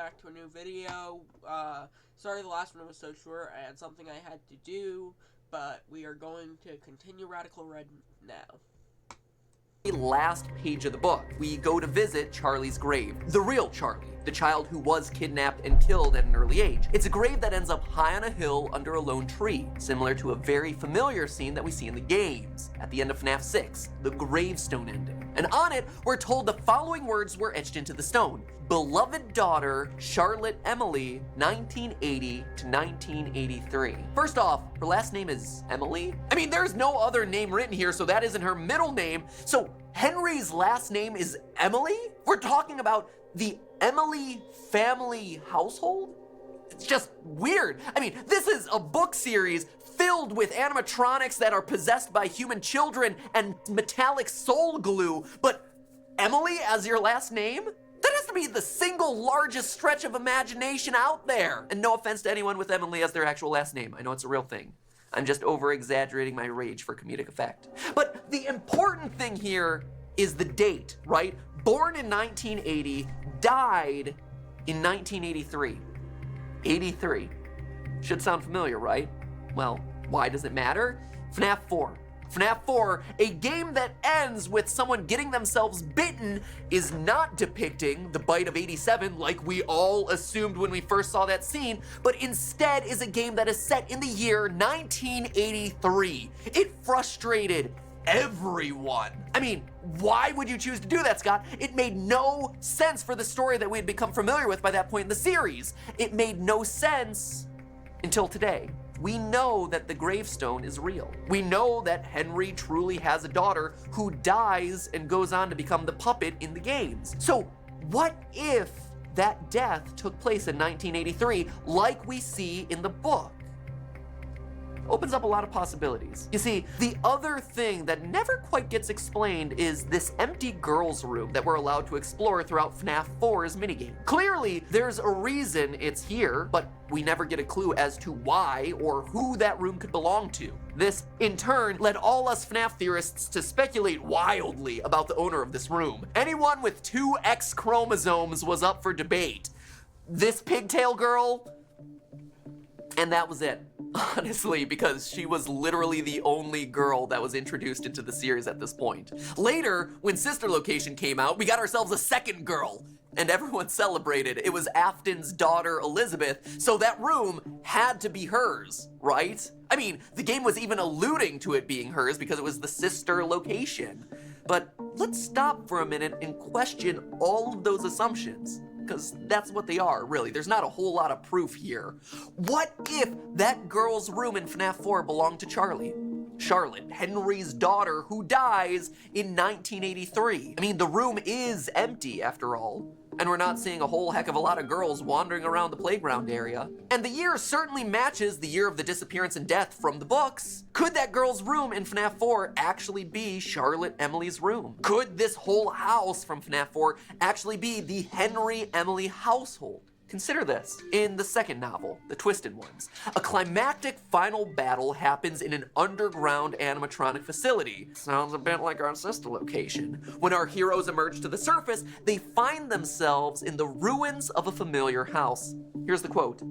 back to a new video. Sorry the last one was so short. I had something I had to do, but we are going to continue Radical Red now. Last page of the book, we go to visit Charlie's grave. The real Charlie, the child who was kidnapped and killed at an early age. It's a grave that ends up high on a hill under a lone tree, similar to a very familiar scene that we see in the games at the end of FNAF 6, the gravestone ending. And on it, we're told the following words were etched into the stone. Beloved daughter, Charlotte Emily, 1980 to 1983. First off, her last name is Emily? I mean, there's no other name written here, so that isn't her middle name. So Henry's last name is Emily? We're talking about the Emily family household? It's just weird. I mean, this is a book series filled with animatronics that are possessed by human children and metallic soul glue, but Emily as your last name? That has to be the single largest stretch of imagination out there. And no offense to anyone with Emily as their actual last name. I know it's a real thing. I'm just over-exaggerating my rage for comedic effect. But the important thing here is the date, right? Born in 1980, died in 1983. 83. Should sound familiar, right? Well, why does it matter? FNAF 4. FNAF 4, a game that ends with someone getting themselves bitten, is not depicting the bite of 87 like we all assumed when we first saw that scene, but instead is a game that is set in the year 1983. It frustrated everyone. I mean, why would you choose to do that, Scott? It made no sense for the story that we had become familiar with by that point in the series. It made no sense until today. We know that the gravestone is real. We know that Henry truly has a daughter who dies and goes on to become the puppet in the games. So what if that death took place in 1983 like we see in the book? Opens up a lot of possibilities. You see, the other thing that never quite gets explained is this empty girls' room that we're allowed to explore throughout FNAF 4's minigame. Clearly, there's a reason it's here, but we never get a clue as to why or who that room could belong to. This, in turn, led all us FNAF theorists to speculate wildly about the owner of this room. Anyone with 2 X chromosomes was up for debate. This pigtail girl, and that was it. Honestly, because she was literally the only girl that was introduced into the series at this point. Later, when Sister Location came out, we got ourselves a second girl, and everyone celebrated. It was Afton's daughter, Elizabeth, so that room had to be hers, right? I mean, the game was even alluding to it being hers because it was the Sister Location. But let's stop for a minute and question all of those assumptions, because that's what they are, really. There's not a whole lot of proof here. What if that girl's room in FNAF 4 belonged to Charlie? Charlotte, Henry's daughter, who dies in 1983. I mean, the room is empty, after all, and we're not seeing a whole heck of a lot of girls wandering around the playground area. And the year certainly matches the year of the disappearance and death from the books. Could that girl's room in FNAF 4 actually be Charlotte Emily's room? Could this whole house from FNAF 4 actually be the Henry Emily household? Consider this. In the second novel, The Twisted Ones, a climactic final battle happens in an underground animatronic facility. Sounds a bit like our Sister Location. When our heroes emerge to the surface, they find themselves in the ruins of a familiar house. Here's the quote.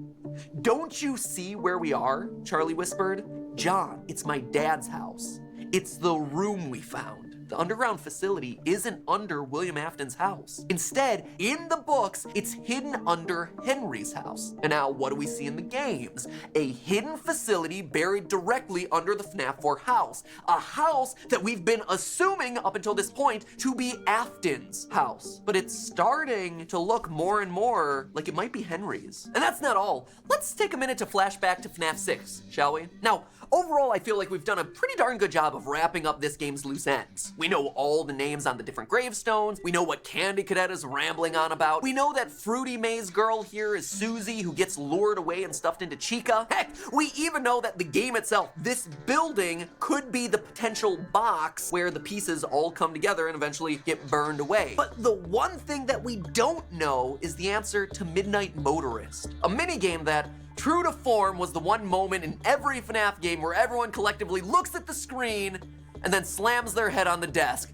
"Don't you see where we are?" Charlie whispered. "John, it's my dad's house. It's the room we found." The underground facility isn't under William Afton's house. Instead, in the books, it's hidden under Henry's house. And now, what do we see in the games? A hidden facility buried directly under the FNAF 4 house. A house that we've been assuming up until this point to be Afton's house. But it's starting to look more and more like it might be Henry's. And that's not all. Let's take a minute to flash back to FNAF 6, shall we? Now, overall, I feel like we've done a pretty darn good job of wrapping up this game's loose ends. We know all the names on the different gravestones. We know what Candy Cadet is rambling on about. We know that Fruity Maze girl here is Susie, who gets lured away and stuffed into Chica. Heck, we even know that the game itself, this building, could be the potential box where the pieces all come together and eventually get burned away. But the one thing that we don't know is the answer to Midnight Motorist, a minigame that, true to form, was the one moment in every FNAF game where everyone collectively looks at the screen and then slams their head on the desk.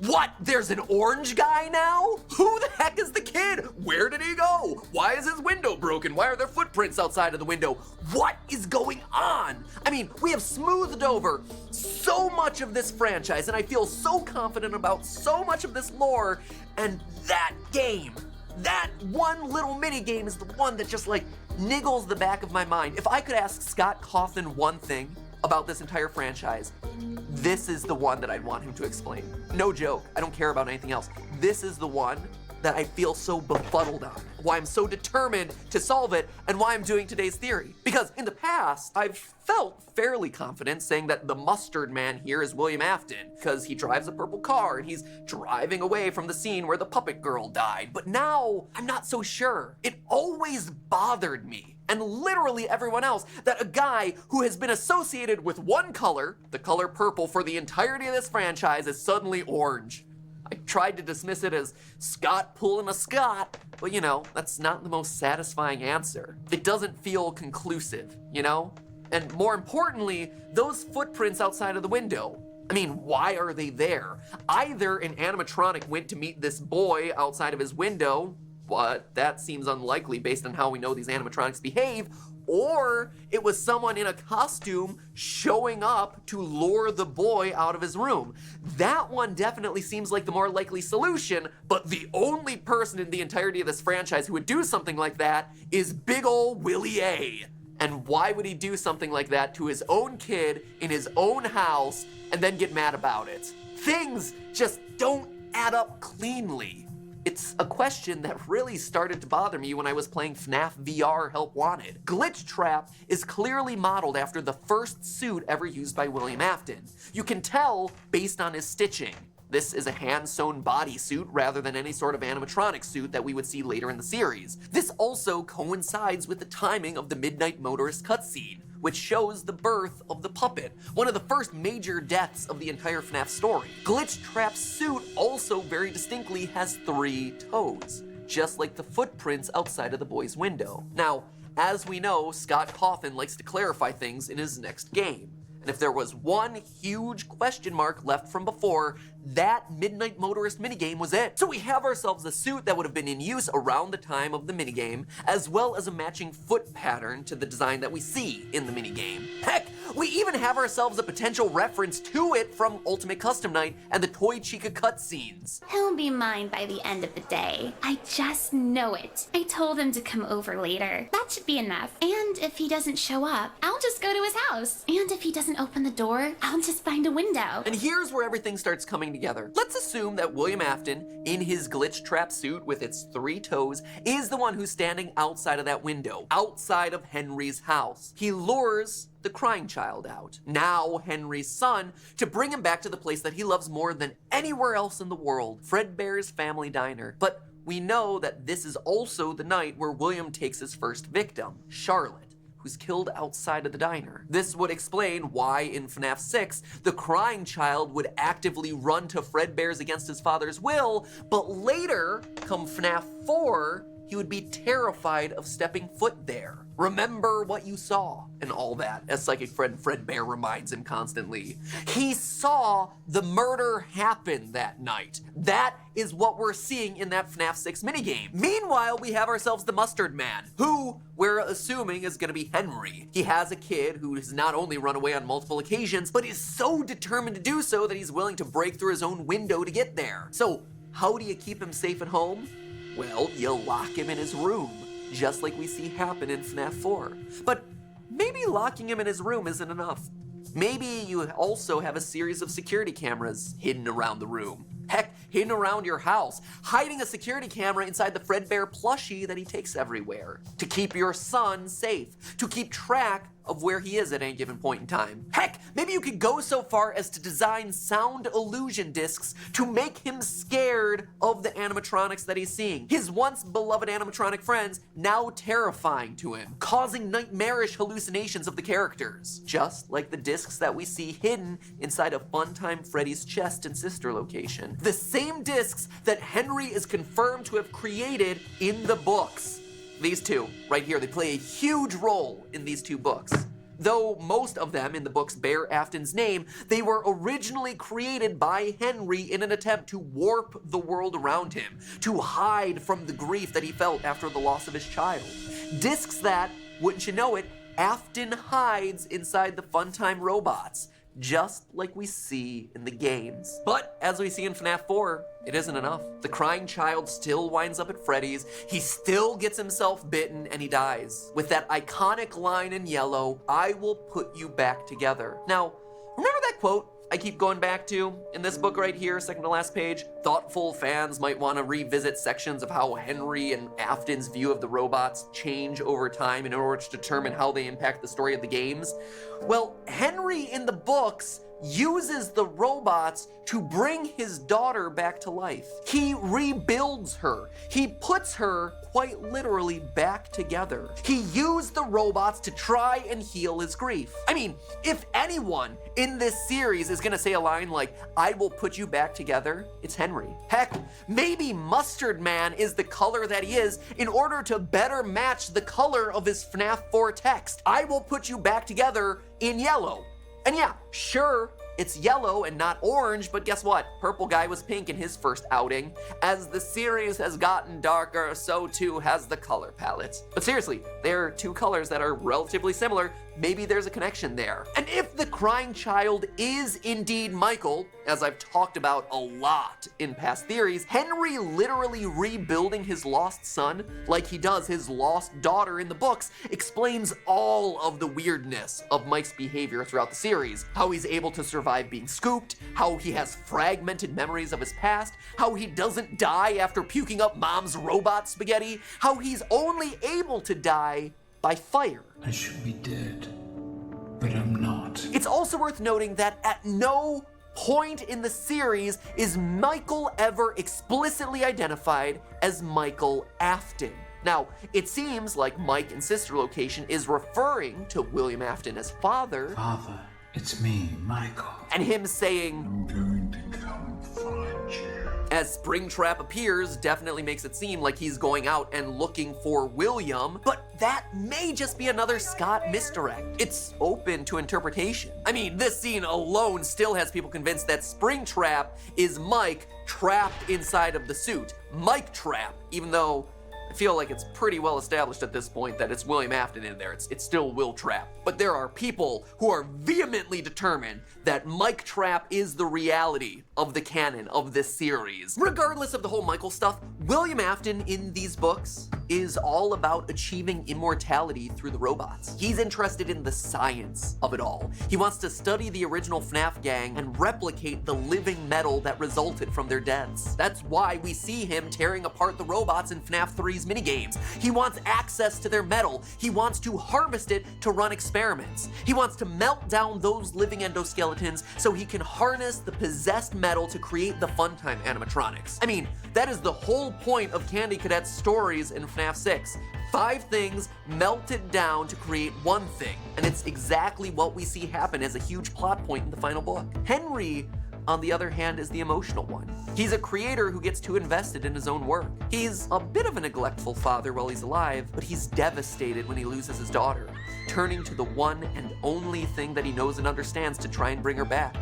What? There's an orange guy now? Who the heck is the kid? Where did he go? Why is his window broken? Why are there footprints outside of the window? What is going on? I mean, we have smoothed over so much of this franchise, and I feel so confident about so much of this lore, and that game, that one little mini game is the one that just like niggles the back of my mind. If I could ask Scott Cawthon one thing about this entire franchise, this is the one that I'd want him to explain. No joke, I don't care about anything else. This is the one that I feel so befuddled on, why I'm so determined to solve it, and why I'm doing today's theory. Because in the past, I've felt fairly confident saying that the mustard man here is William Afton, because he drives a purple car and he's driving away from the scene where the puppet girl died. But now, I'm not so sure. It always bothered me, and literally everyone else, that a guy who has been associated with one color, the color purple, for the entirety of this franchise is suddenly orange. I tried to dismiss it as Scott pulling a Scott, but you know, that's not the most satisfying answer. It doesn't feel conclusive, you know? And more importantly, those footprints outside of the window. I mean, why are they there? Either an animatronic went to meet this boy outside of his window, but that seems unlikely based on how we know these animatronics behave, or it was someone in a costume showing up to lure the boy out of his room. That one definitely seems like the more likely solution, but the only person in the entirety of this franchise who would do something like that is big ol' Willie A. And why would he do something like that to his own kid in his own house and then get mad about it? Things just don't add up cleanly. It's a question that really started to bother me when I was playing FNAF VR Help Wanted. Glitch Trap is clearly modeled after the first suit ever used by William Afton. You can tell based on his stitching. This is a hand-sewn bodysuit rather than any sort of animatronic suit that we would see later in the series. This also coincides with the timing of the Midnight Motorist cutscene, which shows the birth of the puppet, one of the first major deaths of the entire FNAF story. Glitch Trap's suit also very distinctly has 3 toes, just like the footprints outside of the boy's window. Now, as we know, Scott Cawthon likes to clarify things in his next game. And if there was one huge question mark left from before, that Midnight Motorist minigame was it. So we have ourselves a suit that would have been in use around the time of the minigame, as well as a matching foot pattern to the design that we see in the minigame. Heck, we even have ourselves a potential reference to it from Ultimate Custom Night and the Toy Chica cutscenes. He'll be mine by the end of the day. I just know it. I told him to come over later. That should be enough. And if he doesn't show up, I'll just go to his house. And if he doesn't open the door, I'll just find a window. And here's where everything starts coming together. Let's assume that William Afton, in his Glitch Trap suit with its 3 toes, is the one who's standing outside of that window, outside of Henry's house. He lures the crying child out, now Henry's son, to bring him back to the place that he loves more than anywhere else in the world, Fredbear's Family Diner. But we know that this is also the night where William takes his first victim, Charlotte, who's killed outside of the diner. This would explain why in FNAF 6, the crying child would actively run to Fredbear's against his father's will, but later, come FNAF 4, he would be terrified of stepping foot there. Remember what you saw and all that, as psychic friend Fredbear reminds him constantly. He saw the murder happen that night. That is what we're seeing in that FNAF 6 minigame. Meanwhile, we have ourselves the Mustard Man, who we're assuming is gonna be Henry. He has a kid who has not only run away on multiple occasions, but is so determined to do so that he's willing to break through his own window to get there. So, how do you keep him safe at home? Well, you lock him in his room, just like we see happen in FNAF 4. But maybe locking him in his room isn't enough. Maybe you also have a series of security cameras hidden around the room. Heck, hidden around your house, hiding a security camera inside the Fredbear plushie that he takes everywhere, to keep your son safe, to keep track of where he is at any given point in time. Heck, maybe you could go so far as to design sound illusion discs to make him scared of the animatronics that he's seeing. His once beloved animatronic friends now terrifying to him, causing nightmarish hallucinations of the characters. Just like the discs that we see hidden inside of Funtime Freddy's chest and sister location. The same discs that Henry is confirmed to have created in the books. These two, right here, they play a huge role in these 2 books. Though most of them in the books bear Afton's name, they were originally created by Henry in an attempt to warp the world around him, to hide from the grief that he felt after the loss of his child. Discs that, wouldn't you know it, Afton hides inside the Funtime robots, just like we see in the games. But as we see in FNAF 4, it isn't enough. The crying child still winds up at Freddy's, he still gets himself bitten, and he dies. With that iconic line in yellow, "I will put you back together." Now, remember that quote I keep going back to in this book right here, second to last page? Thoughtful fans might want to revisit sections of how Henry and Afton's view of the robots change over time in order to determine how they impact the story of the games. Well, Henry in the books uses the robots to bring his daughter back to life. He rebuilds her. He puts her quite literally back together. He used the robots to try and heal his grief. I mean, if anyone in this series is gonna say a line like, "I will put you back together," it's Henry. Heck, maybe Mustard Man is the color that he is in order to better match the color of his FNAF 4 text. "I will put you back together" in yellow. And yeah, sure, it's yellow and not orange, but guess what? Purple Guy was pink in his first outing. As the series has gotten darker, so too has the color palette. But seriously, there are two colors that are relatively similar. Maybe there's a connection there. And if the crying child is indeed Michael, as I've talked about a lot in past theories, Henry literally rebuilding his lost son, like he does his lost daughter in the books, explains all of the weirdness of Mike's behavior throughout the series. How he's able to survive being scooped, how he has fragmented memories of his past, how he doesn't die after puking up mom's robot spaghetti, how he's only able to die by fire. I should be dead, but I'm not. It's also worth noting that at no point in the series is Michael ever explicitly identified as Michael Afton. Now, it seems like Mike in Sister Location is referring to William Afton as father. Father, it's me, Michael. And him saying, "I'm going to come find you." As Springtrap appears, definitely makes it seem like he's going out and looking for William, but that may just be another Scott misdirect. It's open to interpretation. I mean, this scene alone still has people convinced that Springtrap is Mike trapped inside of the suit. Mike Trap, even though I feel like it's pretty well established at this point that it's William Afton in there. It's still Will Trap. But there are people who are vehemently determined that Mike Trap is the reality of the canon of this series. Regardless of the whole Michael stuff, William Afton in these books is all about achieving immortality through the robots. He's interested in the science of it all. He wants to study the original FNAF gang and replicate the living metal that resulted from their deaths. That's why we see him tearing apart the robots in FNAF 3's minigames. He wants access to their metal. He wants to harvest it to run experiments. He wants to melt down those living endoskeletons so he can harness the possessed metal to create the Funtime animatronics. I mean, that is the whole point of Candy Cadet's stories in FNAF 6. 5 things melted down to create one thing, and it's exactly what we see happen as a huge plot point in the final book. Henry, on the other hand, is the emotional one. He's a creator who gets too invested in his own work. He's a bit of a neglectful father while he's alive, but he's devastated when he loses his daughter, turning to the one and only thing that he knows and understands to try and bring her back: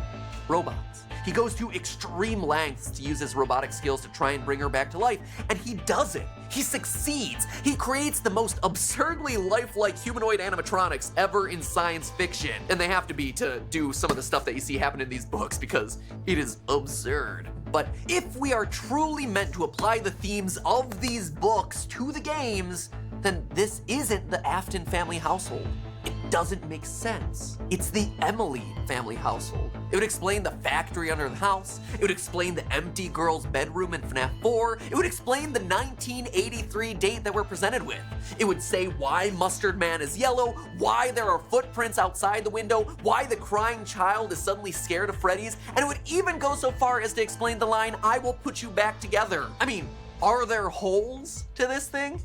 robots. He goes to extreme lengths to use his robotic skills to try and bring her back to life, and he does it. He succeeds. He creates the most absurdly lifelike humanoid animatronics ever in science fiction. And they have to be to do some of the stuff that you see happen in these books because it is absurd. But if we are truly meant to apply the themes of these books to the games, then this isn't the Afton family household. It doesn't make sense. It's the Emily family household. It would explain the factory under the house. It would explain the empty girl's bedroom in FNAF 4. It would explain the 1983 date that we're presented with. It would say why Mustard Man is yellow, why there are footprints outside the window, why the crying child is suddenly scared of Freddy's, and it would even go so far as to explain the line, "I will put you back together." I mean, are there holes to this thing?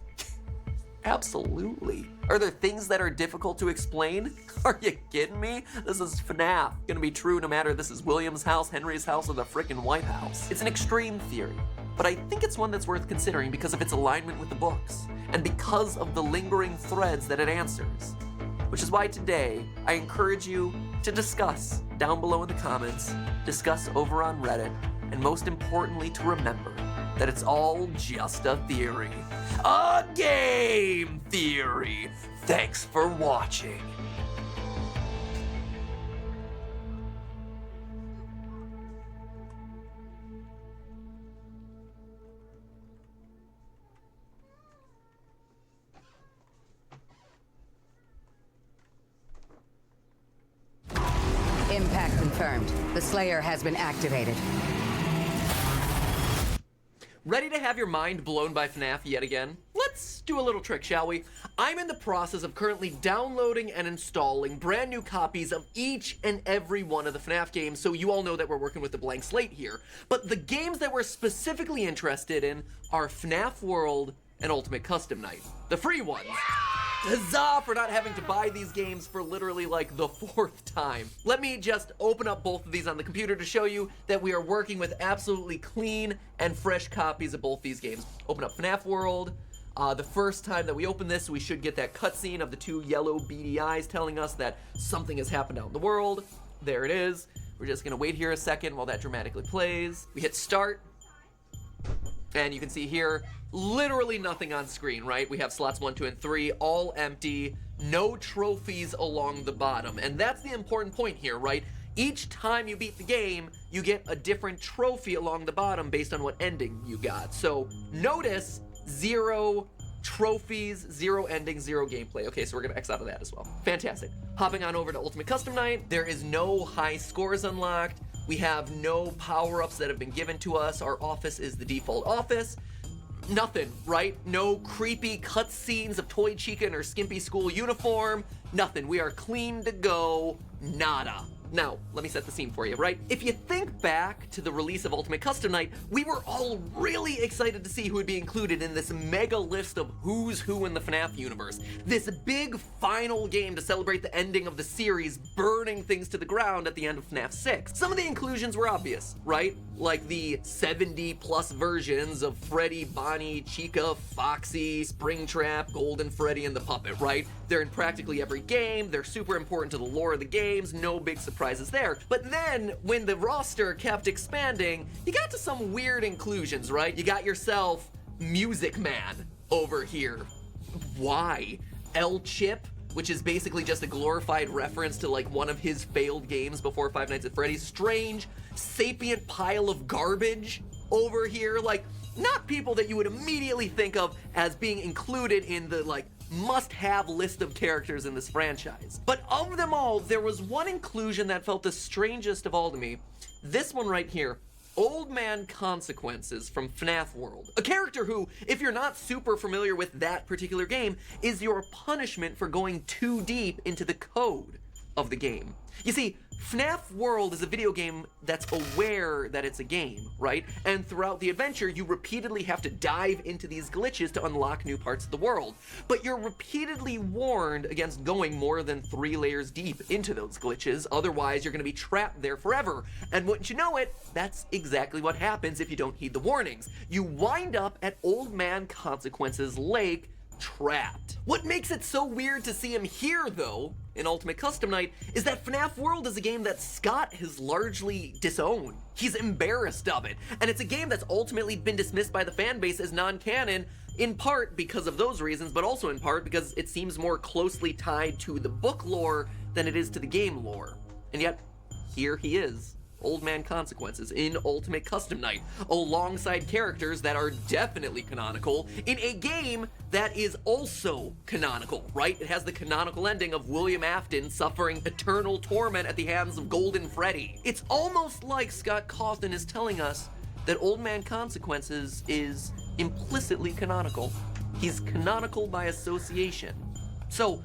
Absolutely. Are there things that are difficult to explain? Are you kidding me? This is FNAF. Gonna be true no matter this is William's house, Henry's house, or the frickin' White House. It's an extreme theory, but I think it's one that's worth considering because of its alignment with the books, and because of the lingering threads that it answers. which is why today I encourage you to discuss down below in the comments, discuss over on Reddit, and most importantly to remember that it's all just a theory. A game theory! Thanks for watching. Impact confirmed. The Slayer has been activated. Ready to have your mind blown by FNAF yet again? Let's do a little trick, shall we? I'm in the process of currently downloading and installing brand new copies of each and every one of the FNAF games, so you all know that we're working with a blank slate here. But the games that we're specifically interested in are FNAF World and Ultimate Custom Night, the free ones. Huzzah for not having to buy these games for literally like the 4th time. Let me just open up both of these on the computer to show you that we are working with absolutely clean and fresh copies of both these games. Open up FNAF World. The first time that we open this, we should get that cutscene of the 2 yellow beady eyes telling us that something has happened out in the world. There it is. We're just gonna wait here a second while that dramatically plays. We hit start. And you can see here, literally nothing on screen, right? We have slots 1, 2, and 3, all empty, no trophies along the bottom. And that's the important point here, right? Each time you beat the game, you get a different trophy along the bottom based on what ending you got. So notice 0 trophies, 0 endings, 0 gameplay. Okay, so we're gonna X out of that as well. Fantastic. Hopping on over to Ultimate Custom Night, there is no high scores unlocked. We have no power-ups that have been given to us. Our office is the default office. Nothing, right? No creepy cutscenes of Toy Chica in her skimpy school uniform. Nothing. We are clean to go. Nada. Now, let me set the scene for you, right? If you think back to the release of Ultimate Custom Night, we were all really excited to see who would be included in this mega list of who's who in the FNAF universe. This big final game to celebrate the ending of the series, burning things to the ground at the end of FNAF 6. Some of the inclusions were obvious, right? Like the 70+ versions of Freddy, Bonnie, Chica, Foxy, Springtrap, Golden Freddy, and the Puppet, right? They're in practically every game, they're super important to the lore of the games, no big surprises there. But then, when the roster kept expanding, you got to some weird inclusions, right? You got yourself Music Man over here. Why? El Chip, which is basically just a glorified reference to like one of his failed games before Five Nights at Freddy's. Strange, sapient pile of garbage over here. Like, not people that you would immediately think of as being included in the like must-have list of characters in this franchise. But of them all, there was one inclusion that felt the strangest of all to me. This one right here. Old Man Consequences from FNAF World. A character who, if you're not super familiar with that particular game, is your punishment for going too deep into the code of the game. You see, FNAF World is a video game that's aware that it's a game, right? And throughout the adventure, you repeatedly have to dive into these glitches to unlock new parts of the world. But you're repeatedly warned against going more than 3 layers deep into those glitches, otherwise you're gonna be trapped there forever. And wouldn't you know it, that's exactly what happens if you don't heed the warnings. You wind up at Old Man Consequences Lake, trapped. What makes it so weird to see him here, though, in Ultimate Custom Night, is that FNAF World is a game that Scott has largely disowned. He's embarrassed of it, and it's a game that's ultimately been dismissed by the fan base as non-canon, in part because of those reasons, but also in part because it seems more closely tied to the book lore than it is to the game lore. And yet, here he is. Old Man Consequences in Ultimate Custom Night, alongside characters that are definitely canonical in a game that is also canonical, right? It has the canonical ending of William Afton suffering eternal torment at the hands of Golden Freddy. It's almost like Scott Cawthon is telling us that Old Man Consequences is implicitly canonical. He's canonical by association. So,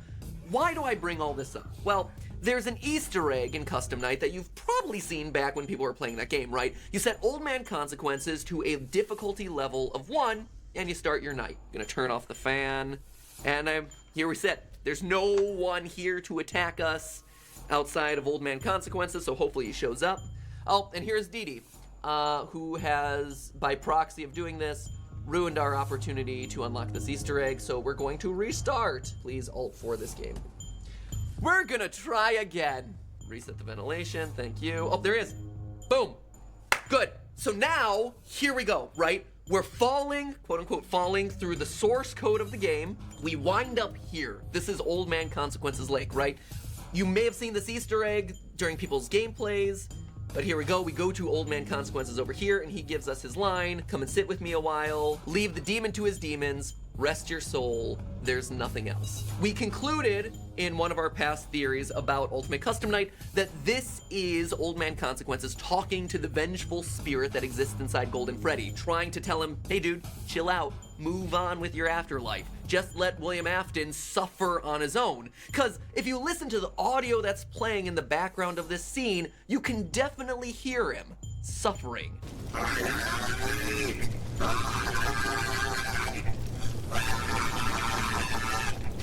why do I bring all this up? Well, there's an Easter egg in Custom Night that you've probably seen back when people were playing that game, right? You set Old Man Consequences to a difficulty level of 1, and you start your night. Gonna turn off the fan, and here we sit. There's no one here to attack us outside of Old Man Consequences, so hopefully he shows up. Oh, and here's Dee Dee, who has, by proxy of doing this, ruined our opportunity to unlock this Easter egg, so we're going to restart. Please Alt for this game. We're gonna try again. Reset the ventilation, thank you. Oh, there is. Boom. Good. So now, here we go, right? We're falling, quote unquote, falling through the source code of the game. We wind up here. This is Old Man Consequences Lake, right? You may have seen this Easter egg during people's gameplays, but here we go. We go to Old Man Consequences over here, and he gives us his line, come and sit with me a while, leave the demon to his demons, rest your soul, there's nothing else. We concluded in one of our past theories about Ultimate Custom Night that this is Old Man Consequences talking to the vengeful spirit that exists inside Golden Freddy, trying to tell him, hey dude, chill out, move on with your afterlife. Just let William Afton suffer on his own. Because if you listen to the audio that's playing in the background of this scene, you can definitely hear him suffering.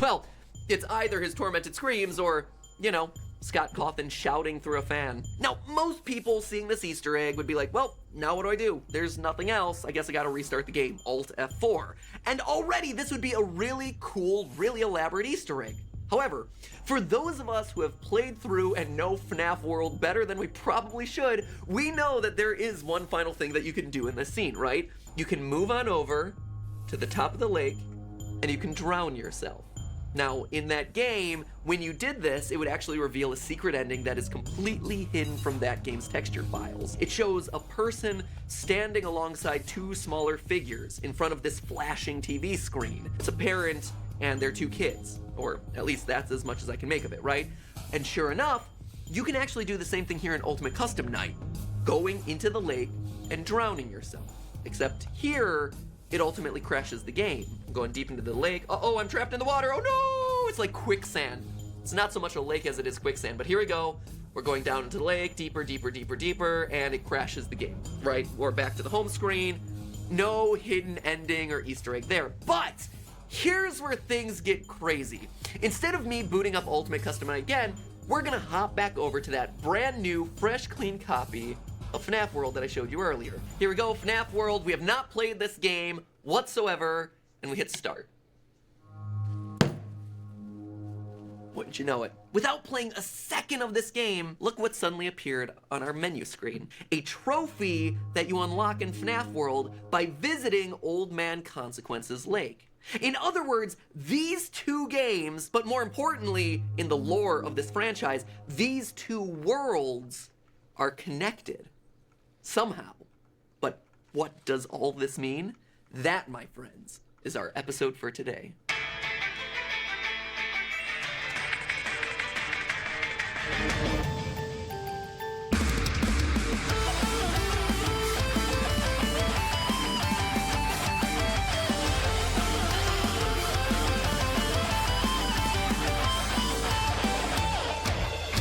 Well, it's either his tormented screams or, you know, Scott Cawthon shouting through a fan. Now, most people seeing this Easter egg would be like, well, now what do? There's nothing else. I guess I gotta restart the game. Alt F4. And already this would be a really cool, really elaborate Easter egg. However, for those of us who have played through and know FNAF World better than we probably should, we know that there is one final thing that you can do in this scene, right? You can move on over to the top of the lake and you can drown yourself. Now, in that game, when you did this, it would actually reveal a secret ending that is completely hidden from that game's texture files. It shows a person standing alongside two smaller figures in front of this flashing TV screen. It's a parent and their two kids, or at least that's as much as I can make of it, right? And sure enough, you can actually do the same thing here in Ultimate Custom Night, going into the lake and drowning yourself. Except here, it ultimately crashes the game. I'm going deep into the lake. Uh-oh, I'm trapped in the water. Oh no! It's like quicksand. It's not so much a lake as it is quicksand, but here we go. We're going down into the lake, deeper, deeper, deeper, deeper, and it crashes the game, right? We're back to the home screen. No hidden ending or Easter egg there. But here's where things get crazy. Instead of me booting up Ultimate Custom Night again, we're gonna hop back over to that brand new, fresh, clean copy of FNAF World that I showed you earlier. Here we go, FNAF World. We have not played this game whatsoever, and we hit start. Wouldn't you know it? Without playing a second of this game, look what suddenly appeared on our menu screen. A trophy that you unlock in FNAF World by visiting Old Man Consequences Lake. In other words, these two games, but more importantly, in the lore of this franchise, these two worlds are connected. Somehow. But what does all this mean? That, my friends, is our episode for today.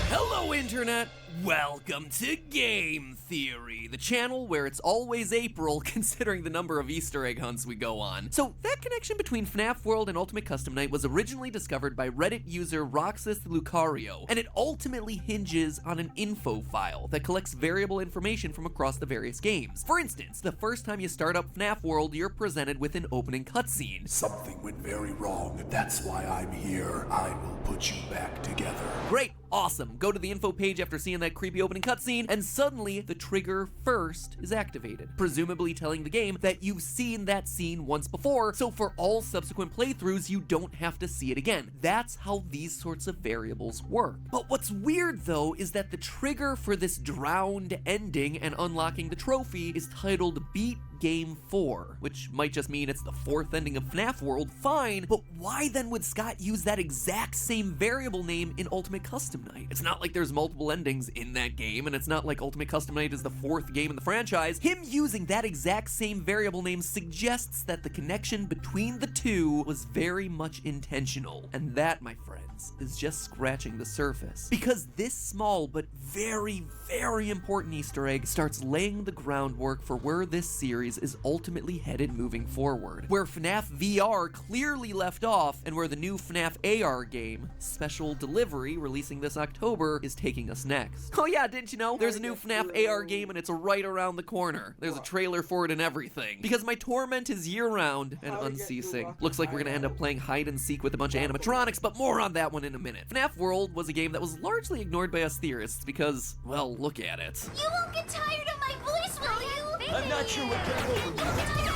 Hello, Internet! Welcome to Game Theory, the channel where it's always April considering the number of Easter egg hunts we go on. So that connection between FNAF World and Ultimate Custom Night was originally discovered by Reddit user Roxas Lucario, and it ultimately hinges on an info file that collects variable information from across the various games. For instance, the first time you start up FNAF World, you're presented with an opening cutscene. Something went very wrong. That's why I'm here. I will put you back together. Great, awesome. Go to the info page after seeing that creepy opening cutscene, and suddenly the trigger first is activated, presumably telling the game that you've seen that scene once before, so for all subsequent playthroughs, you don't have to see it again. That's how these sorts of variables work. But what's weird, though, is that the trigger for this drowned ending and unlocking the trophy is titled Beat Game 4, which might just mean it's the fourth ending of FNAF World, fine, but why then would Scott use that exact same variable name in Ultimate Custom Night? It's not like there's multiple endings in that game, and it's not like Ultimate Custom Night is the fourth game in the franchise. Him using that exact same variable name suggests that the connection between the two was very much intentional, and that, my friends, is just scratching the surface. Because this small but very, very important Easter egg starts laying the groundwork for where this series series is ultimately headed moving forward, where FNAF VR clearly left off and where the new FNAF AR game, Special Delivery, releasing this October, is taking us next. Oh yeah, didn't you know? There's a new FNAF AR game and it's right around the corner. There's a trailer for it and everything. Because my torment is year-round and unceasing. Looks like we're gonna end up playing hide and seek with a bunch of animatronics, but more on that one in a minute. FNAF World was a game that was largely ignored by us theorists because, well, look at it. You won't get tired of my voice, will you? I'm not sure what came over you.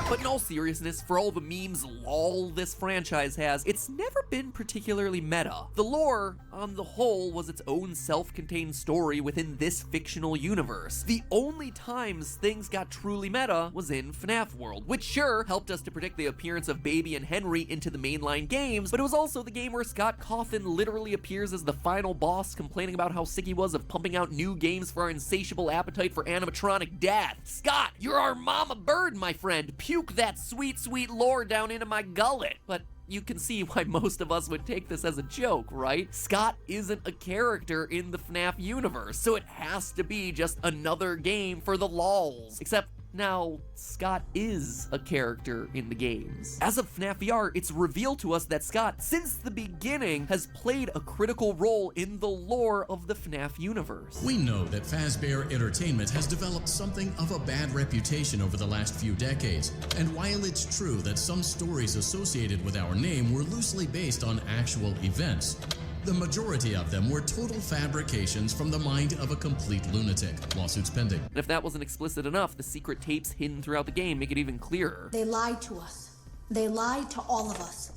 But in all seriousness, for all the memes lol this franchise has, it's never been particularly meta. The lore, on the whole, was its own self-contained story within this fictional universe. The only times things got truly meta was in FNAF World, which sure helped us to predict the appearance of Baby and Henry into the mainline games, but it was also the game where Scott Cawthon literally appears as the final boss, complaining about how sick he was of pumping out new games for our insatiable appetite for animatronic death. Scott, you're our mama bird, my friend. Puke that sweet, sweet lore down into my gullet. But you can see why most of us would take this as a joke, right? Scott isn't a character in the FNAF universe, so it has to be just another game for the lols. Except now, Scott is a character in the games. As of FNAF VR, it's revealed to us that Scott, since the beginning, has played a critical role in the lore of the FNAF universe. We know that Fazbear Entertainment has developed something of a bad reputation over the last few decades, and while it's true that some stories associated with our name were loosely based on actual events, the majority of them were total fabrications from the mind of a complete lunatic. Lawsuits pending. And if that wasn't explicit enough, the secret tapes hidden throughout the game make it even clearer. They lied to us. They lied to all of us.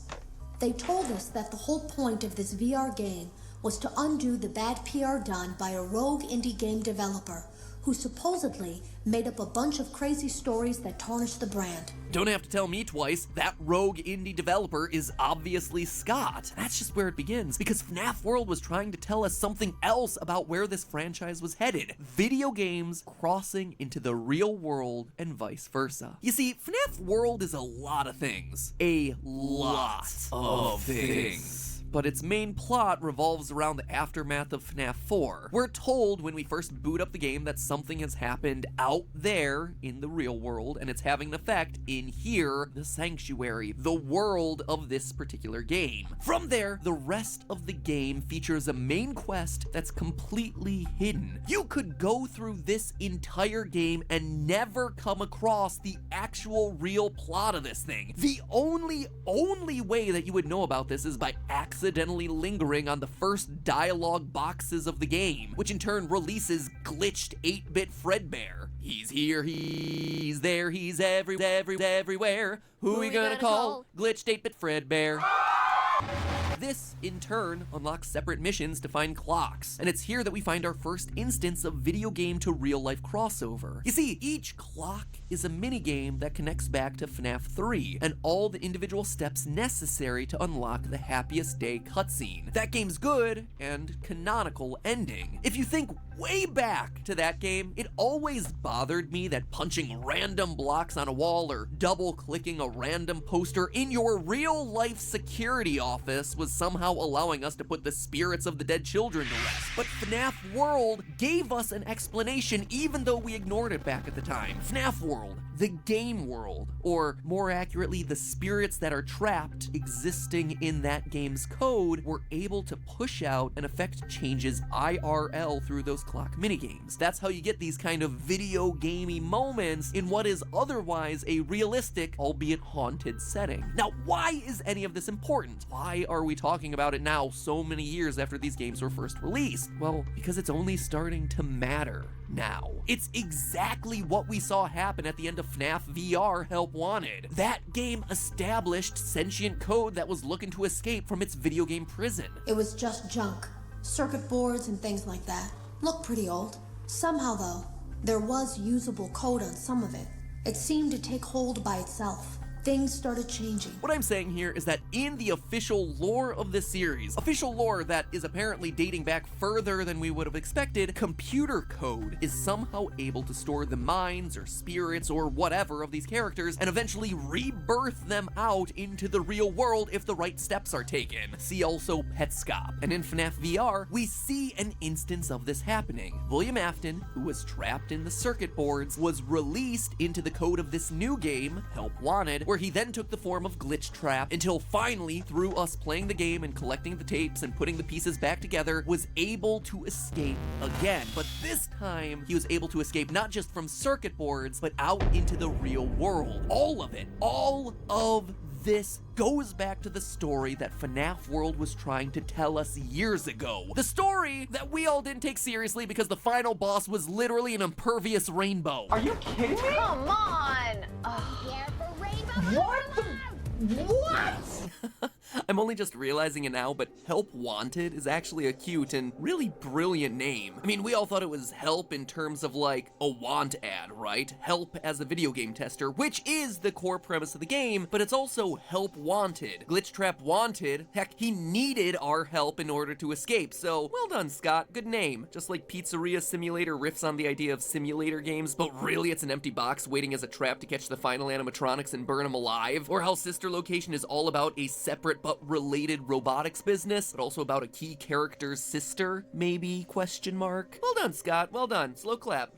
They told us that the whole point of this VR game was to undo the bad PR done by a rogue indie game developer who supposedly made up a bunch of crazy stories that tarnished the brand. Don't have to tell me twice, that rogue indie developer is obviously Scott. That's just where it begins, because FNAF World was trying to tell us something else about where this franchise was headed. Video games crossing into the real world and vice versa. You see, FNAF World is a lot of things. A lot of things. But its main plot revolves around the aftermath of FNAF 4. We're told when we first boot up the game that something has happened out there in the real world, and it's having an effect in here, the sanctuary, the world of this particular game. From there, the rest of the game features a main quest that's completely hidden. You could go through this entire game and never come across the actual real plot of this thing. The only way that you would know about this is by accidentally lingering on the first dialogue boxes of the game, which in turn releases glitched 8-bit Fredbear. He's here, he's there, he's everywhere. Who we gonna call? Glitched 8-bit Fredbear. This, in turn, unlocks separate missions to find clocks, and it's here that we find our first instance of video game to real life crossover. You see, each clock is a minigame that connects back to FNAF 3, and all the individual steps necessary to unlock the Happiest Day cutscene. That game's good and canonical ending. If you think way back to that game, it always bothered me that punching random blocks on a wall or double-clicking a random poster in your real-life security office was somehow allowing us to put the spirits of the dead children to rest. But FNAF World gave us an explanation even though we ignored it back at the time. FNAF World, the game world, or more accurately, the spirits that are trapped existing in that game's code, were able to push out and affect changes IRL through those clock minigames. That's how you get these kind of video gamey moments in what is otherwise a realistic, albeit haunted setting. Now, why is any of this important? Why are we talking about it now so many years after these games were first released? Well, because it's only starting to matter now. It's exactly what we saw happen at the end of FNAF VR Help Wanted. That game established sentient code that was looking to escape from its video game prison. It was just junk. Circuit boards and things like that. Looked pretty old. Somehow, though, there was usable code on some of it. It seemed to take hold by itself. things started changing. What I'm saying here is that in the official lore of this series, official lore that is apparently dating back further than we would have expected, computer code is somehow able to store the minds or spirits or whatever of these characters and eventually rebirth them out into the real world if the right steps are taken. See also Petscop. And in FNAF VR, we see an instance of this happening. William Afton, who was trapped in the circuit boards, was released into the code of this new game, Help Wanted, where he then took the form of Glitch Trap until finally, through us playing the game and collecting the tapes and putting the pieces back together, was able to escape again. But this time, he was able to escape not just from circuit boards, but out into the real world. All of it. All of this goes back to the story that FNAF World was trying to tell us years ago. The story that we all didn't take seriously because the final boss was literally an impervious rainbow. Are you kidding me? Come on! What the... What? I'm only just realizing it now, but Help Wanted is actually a cute and really brilliant name. I mean, we all thought it was help in terms of like a want ad, right? Help as a video game tester, which is the core premise of the game, but it's also Help Wanted. Glitch Trap wanted, heck, he needed our help in order to escape, so well done, Scott, good name. Just like Pizzeria Simulator riffs on the idea of simulator games, but really it's an empty box waiting as a trap to catch the final animatronics and burn them alive, or how Sister Location is all about a separate but related robotics business, but also about a key character's sister, maybe, question mark. Well done, Scott, well done. Slow clap.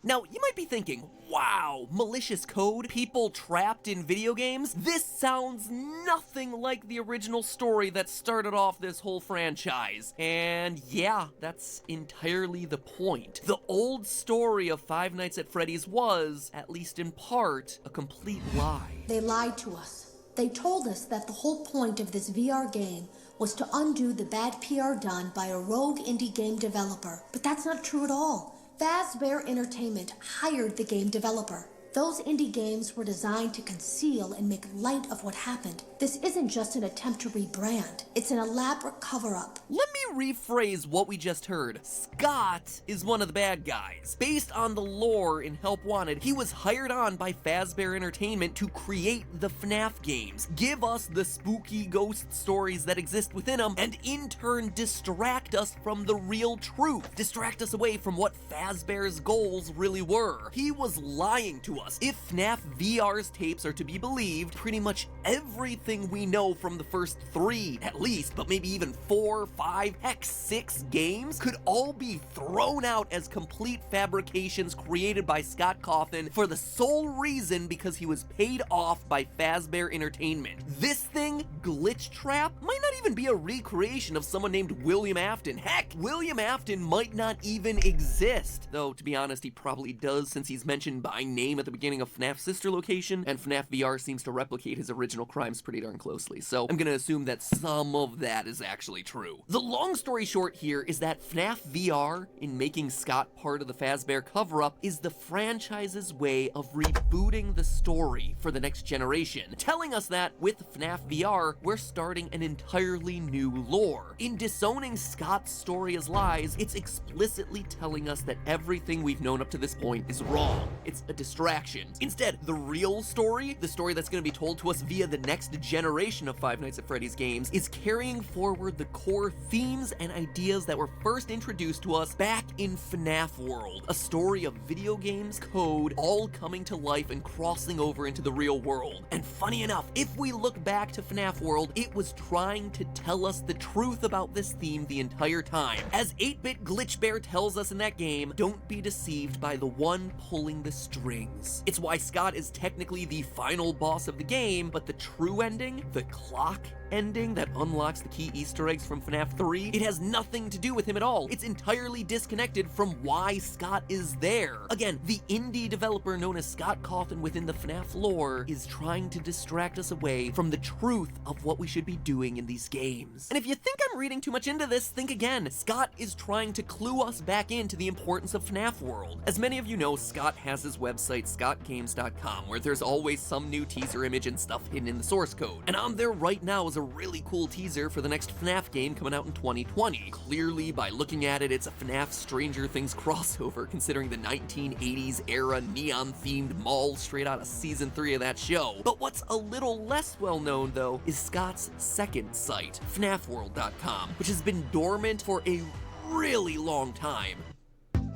Now, you might be thinking, wow, malicious code, people trapped in video games? This sounds nothing like the original story that started off this whole franchise. And yeah, that's entirely the point. The old story of Five Nights at Freddy's was, at least in part, a complete lie. They lied to us. They told us that the whole point of this VR game was to undo the bad PR done by a rogue indie game developer. But that's not true at all. Fazbear Entertainment hired the game developer. Those indie games were designed to conceal and make light of what happened. This isn't just an attempt to rebrand. It's an elaborate cover-up. Let me rephrase what we just heard. Scott is one of the bad guys. Based on the lore in Help Wanted, he was hired on by Fazbear Entertainment to create the FNAF games, give us the spooky ghost stories that exist within them, and in turn distract us from the real truth. Distract us away from what Fazbear's goals really were. He was lying to us. If FNAF VR's tapes are to be believed, pretty much everything we know from the first 3, at least, but maybe even 4, 5, heck 6 games could all be thrown out as complete fabrications created by Scott Cawthon for the sole reason because he was paid off by Fazbear Entertainment. This thing, Glitch Trap, might not even be a recreation of someone named William Afton. Heck, William Afton might not even exist. Though, to be honest, he probably does since he's mentioned by name at the beginning of FNAF Sister Location, and FNAF VR seems to replicate his original crimes pretty darn closely, so I'm gonna assume that some of that is actually true. The long story short here is that FNAF VR, in making Scott part of the Fazbear cover-up, is the franchise's way of rebooting the story for the next generation, telling us that with FNAF VR, we're starting an entirely new lore. In disowning Scott's story as lies, it's explicitly telling us that everything we've known up to this point is wrong. It's a distraction. Instead, the real story, the story that's going to be told to us via the next generation of Five Nights at Freddy's games, is carrying forward the core themes and ideas that were first introduced to us back in FNAF World. A story of video games, code, all coming to life and crossing over into the real world. And funny enough, if we look back to FNAF World, it was trying to tell us the truth about this theme the entire time. As 8-Bit Glitch Bear tells us in that game, don't be deceived by the one pulling the strings. It's why Scott is technically the final boss of the game, but the true ending, the clock ending that unlocks the key Easter eggs from FNAF 3, it has nothing to do with him at all. It's entirely disconnected from why Scott is there. Again, the indie developer known as Scott Cawthon within the FNAF lore is trying to distract us away from the truth of what we should be doing in these games. And if you think I'm reading too much into this, think again. Scott is trying to clue us back into the importance of FNAF World. As many of you know, Scott has his website, scottgames.com, where there's always some new teaser image and stuff hidden in the source code. And on there right now is was a really cool teaser for the next FNAF game coming out in 2020. Clearly, by looking at it, it's a FNAF Stranger Things crossover, considering the 1980s era neon-themed mall straight out of season 3 of that show. But what's a little less well known, though, is Scott's second site, FNAFworld.com, which has been dormant for a really long time.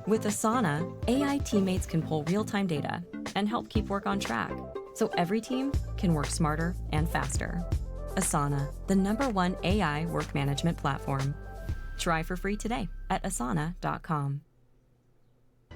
With Asana, AI teammates can pull real-time data and help keep work on track, so every team can work smarter and faster. Asana, the #1 AI work management platform. Try for free today at asana.com.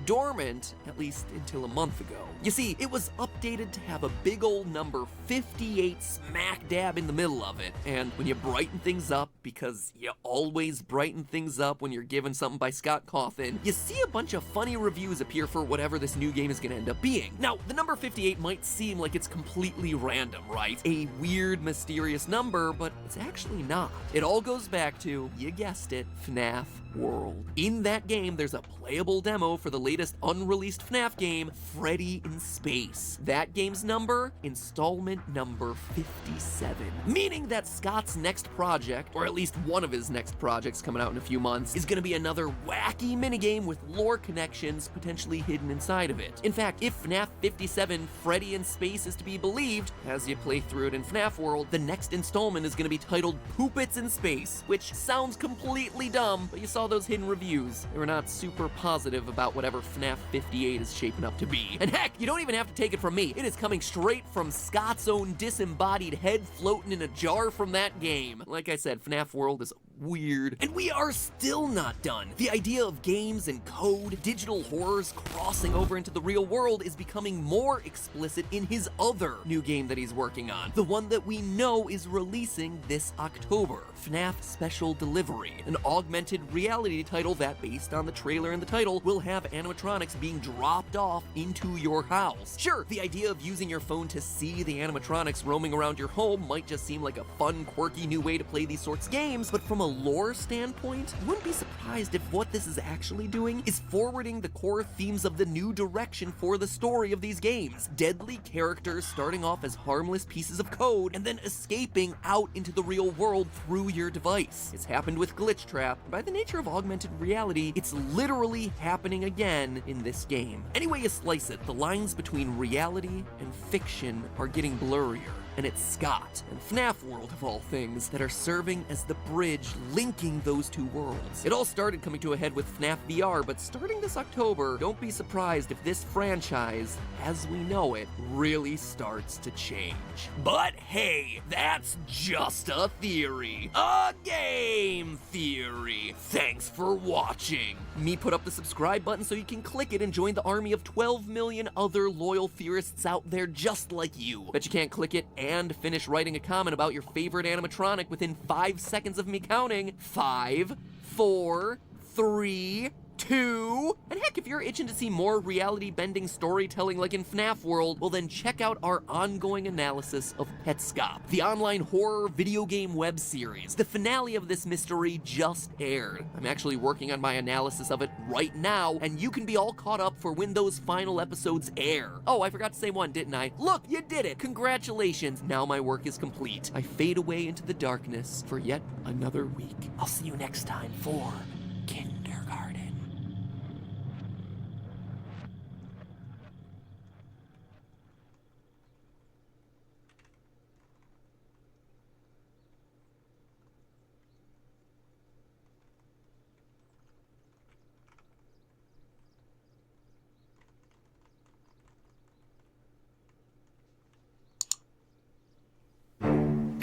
Dormant, at least until a month ago. You see, it was updated to have a big old number 58 smack dab in the middle of it. And when you brighten things up, because you always brighten things up when you're given something by Scott Cawthon, you see a bunch of funny reviews appear for whatever this new game is going to end up being. Now, the number 58 might seem like it's completely random, right? A weird, mysterious number, but it's actually not. It all goes back to, you guessed it, FNAF World. In that game, there's a playable demo for the latest unreleased FNAF game, Freddy in Space. That game's number? Installment number 57. Meaning that Scott's next project, or at least one of his next projects coming out in a few months, is gonna be another wacky minigame with lore connections potentially hidden inside of it. In fact, if FNAF 57 Freddy in Space is to be believed, as you play through it in FNAF World, the next installment is gonna be titled Poopits in Space, which sounds completely dumb, but you saw those hidden reviews. They were not super positive about whatever FNAF 58 is shaping up to be. And heck, you don't even have to take it from me. It is coming straight from Scott's own disembodied head floating in a jar from that game. Like I said, FNAF World is weird. And we are still not done. The idea of games and code, digital horrors crossing over into the real world is becoming more explicit in his other new game that he's working on. The one that we know is releasing this October. FNAF Special Delivery, an augmented reality title that, based on the trailer and the title, will have animatronics being dropped off into your house. Sure, the idea of using your phone to see the animatronics roaming around your home might just seem like a fun, quirky new way to play these sorts of games, but from a lore standpoint, you wouldn't be surprised if what this is actually doing is forwarding the core themes of the new direction for the story of these games. Deadly characters starting off as harmless pieces of code and then escaping out into the real world through your device. It's happened with Glitch Trap, and by the nature of augmented reality, it's literally happening again in this game. Any way you slice it, the lines between reality and fiction are getting blurrier. And it's Scott and FNAF World, of all things, that are serving as the bridge linking those two worlds. It all started coming to a head with FNAF VR, but starting this October, don't be surprised if this franchise, as we know it, really starts to change. But hey, that's just a theory. A game theory. Thanks for watching. Me put up the subscribe button so you can click it and join the army of 12 million other loyal theorists out there just like you. Bet you can't click it and finish writing a comment about your favorite animatronic within 5 seconds of me counting. 5, 4, 3, 2, and heck, if you're itching to see more reality-bending storytelling like in FNAF World, well then check out our ongoing analysis of Petscop, the online horror video game web series. The finale of this mystery just aired. I'm actually working on my analysis of it right now, and you can be all caught up for when those final episodes air. Oh, I forgot to say one, didn't I? Look, you did it! Congratulations! Now my work is complete. I fade away into the darkness for yet another week. I'll see you next time for Kindergarten.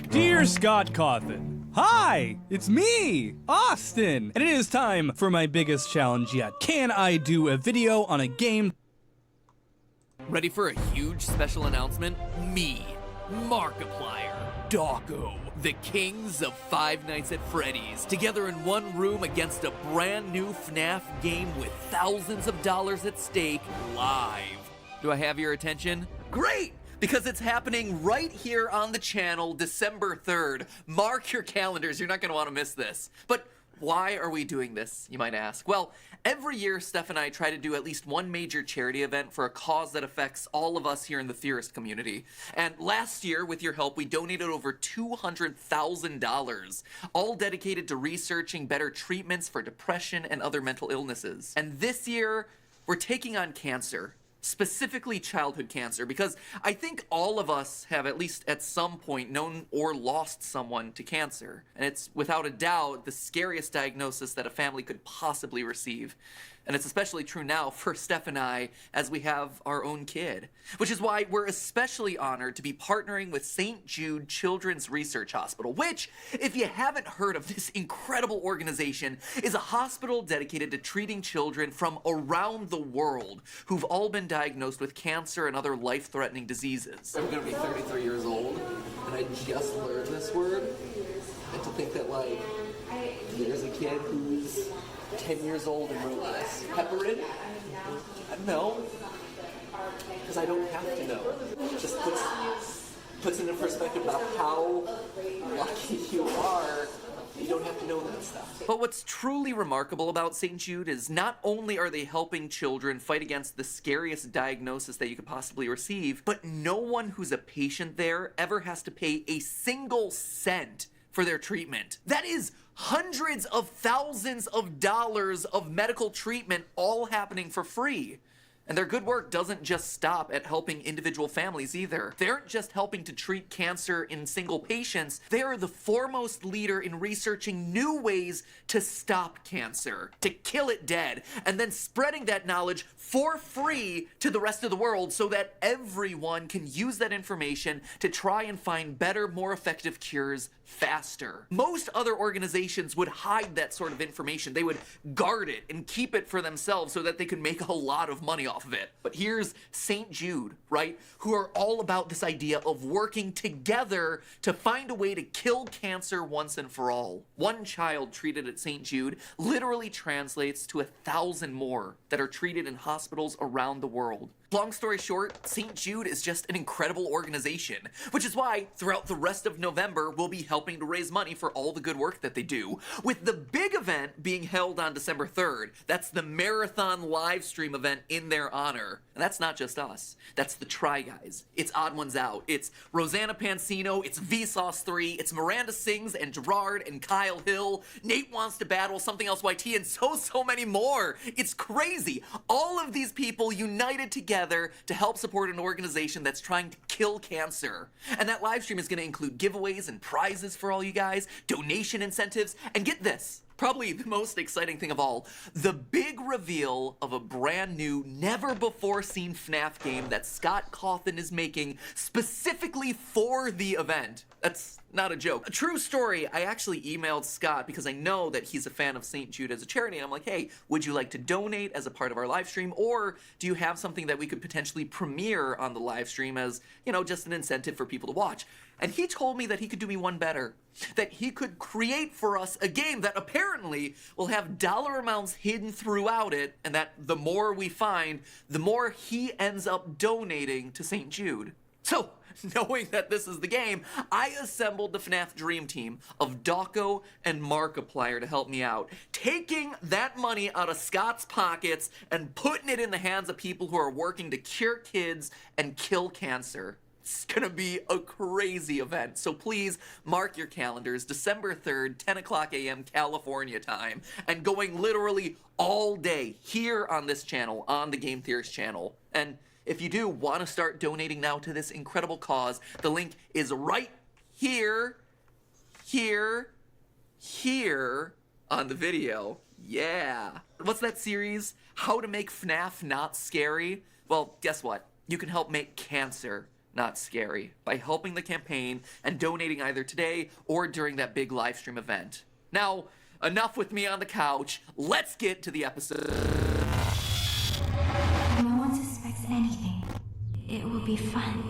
Dear Scott Cawthon, hi, it's me, Austin, and it is time for my biggest challenge yet. Can I do a video on a game? Ready for a huge special announcement? Me, Markiplier, Doggo, the kings of Five Nights at Freddy's, together in one room against a brand new FNAF game with thousands of dollars at stake, live. Do I have your attention? Great! Because it's happening right here on the channel December 3rd. Mark your calendars, you're not gonna wanna miss this. But Why are we doing this, you might ask? Well, every year Steph and I try to do at least one major charity event for a cause that affects all of us here in the theorist community. And last year, with your help, we donated over $200,000, all dedicated to researching better treatments for depression and other mental illnesses. And this year, we're taking on cancer. Specifically childhood cancer, because I think all of us have at least at some point known or lost someone to cancer. And it's without a doubt the scariest diagnosis that a family could possibly receive. And it's especially true now for Steph and I as we have our own kid. Which is why we're especially honored to be partnering with St. Jude Children's Research Hospital, which, if you haven't heard of this incredible organization, is a hospital dedicated to treating children from around the world who've all been diagnosed with cancer and other life-threatening diseases. I'm gonna be 33 years old, and I just learned this word. And to think that, like, there's a kid who's 10 years old and wrote this. Heparin? No. Because I don't have to know. It just puts into perspective about how lucky you are. You don't have to know that stuff. But what's truly remarkable about St. Jude is not only are they helping children fight against the scariest diagnosis that you could possibly receive, but no one who's a patient there ever has to pay a single cent for their treatment. That is hundreds of thousands of dollars of medical treatment all happening for free. And their good work doesn't just stop at helping individual families either. They aren't just helping to treat cancer in single patients, they are the foremost leader in researching new ways to stop cancer, to kill it dead, and then spreading that knowledge for free to the rest of the world so that everyone can use that information to try and find better, more effective cures faster. Most other organizations would hide that sort of information. They would guard it and keep it for themselves so that they could make a lot of money off of it. But here's St. Jude, right? Who are all about this idea of working together to find a way to kill cancer once and for all. One child treated at St. Jude literally translates to 1,000 more that are treated in hospitals around the world. Long story short, St. Jude is just an incredible organization, which is why throughout the rest of November, we'll be helping to raise money for all the good work that they do, with the big event being held on December 3rd. That's the marathon live stream event in their honor. And that's not just us. That's the Try Guys. It's Odd Ones Out. It's Rosanna Pansino. It's Vsauce 3. It's Miranda Sings and Gerard and Kyle Hill. Nate Wants to Battle, Something Else YT, and so many more. It's crazy. All of these people united together to help support an organization that's trying to kill cancer. And that live stream is going to include giveaways and prizes for all you guys, donation incentives, and get this, probably the most exciting thing of all, the big reveal of a brand new, never-before-seen FNAF game that Scott Cawthon is making specifically for the event. That's not a joke. A true story, I actually emailed Scott because I know that he's a fan of St. Jude as a charity, and I'm like, hey, would you like to donate as a part of our live stream, or do you have something that we could potentially premiere on the live stream as, you know, just an incentive for people to watch? And he told me that he could do me one better, that he could create for us a game that apparently will have dollar amounts hidden throughout it, and that the more we find, the more he ends up donating to St. Jude. So, knowing that this is the game, I assembled the FNAF Dream Team of Dawko and Markiplier to help me out, taking that money out of Scott's pockets and putting it in the hands of people who are working to cure kids and kill cancer. It's gonna be a crazy event, so please mark your calendars, December 3rd, 10 o'clock a.m. California time, and going literally all day here on this channel, on the Game Theorist channel. And if you do want to start donating now to this incredible cause, the link is right here on the video. Yeah. What's that series? How to Make FNAF Not Scary? Well, guess what? You can help make cancer not scary by helping the campaign and donating either today or during that big live stream event. Now, enough with me on the couch. Let's get to the episode. No one suspects anything. It will be fun.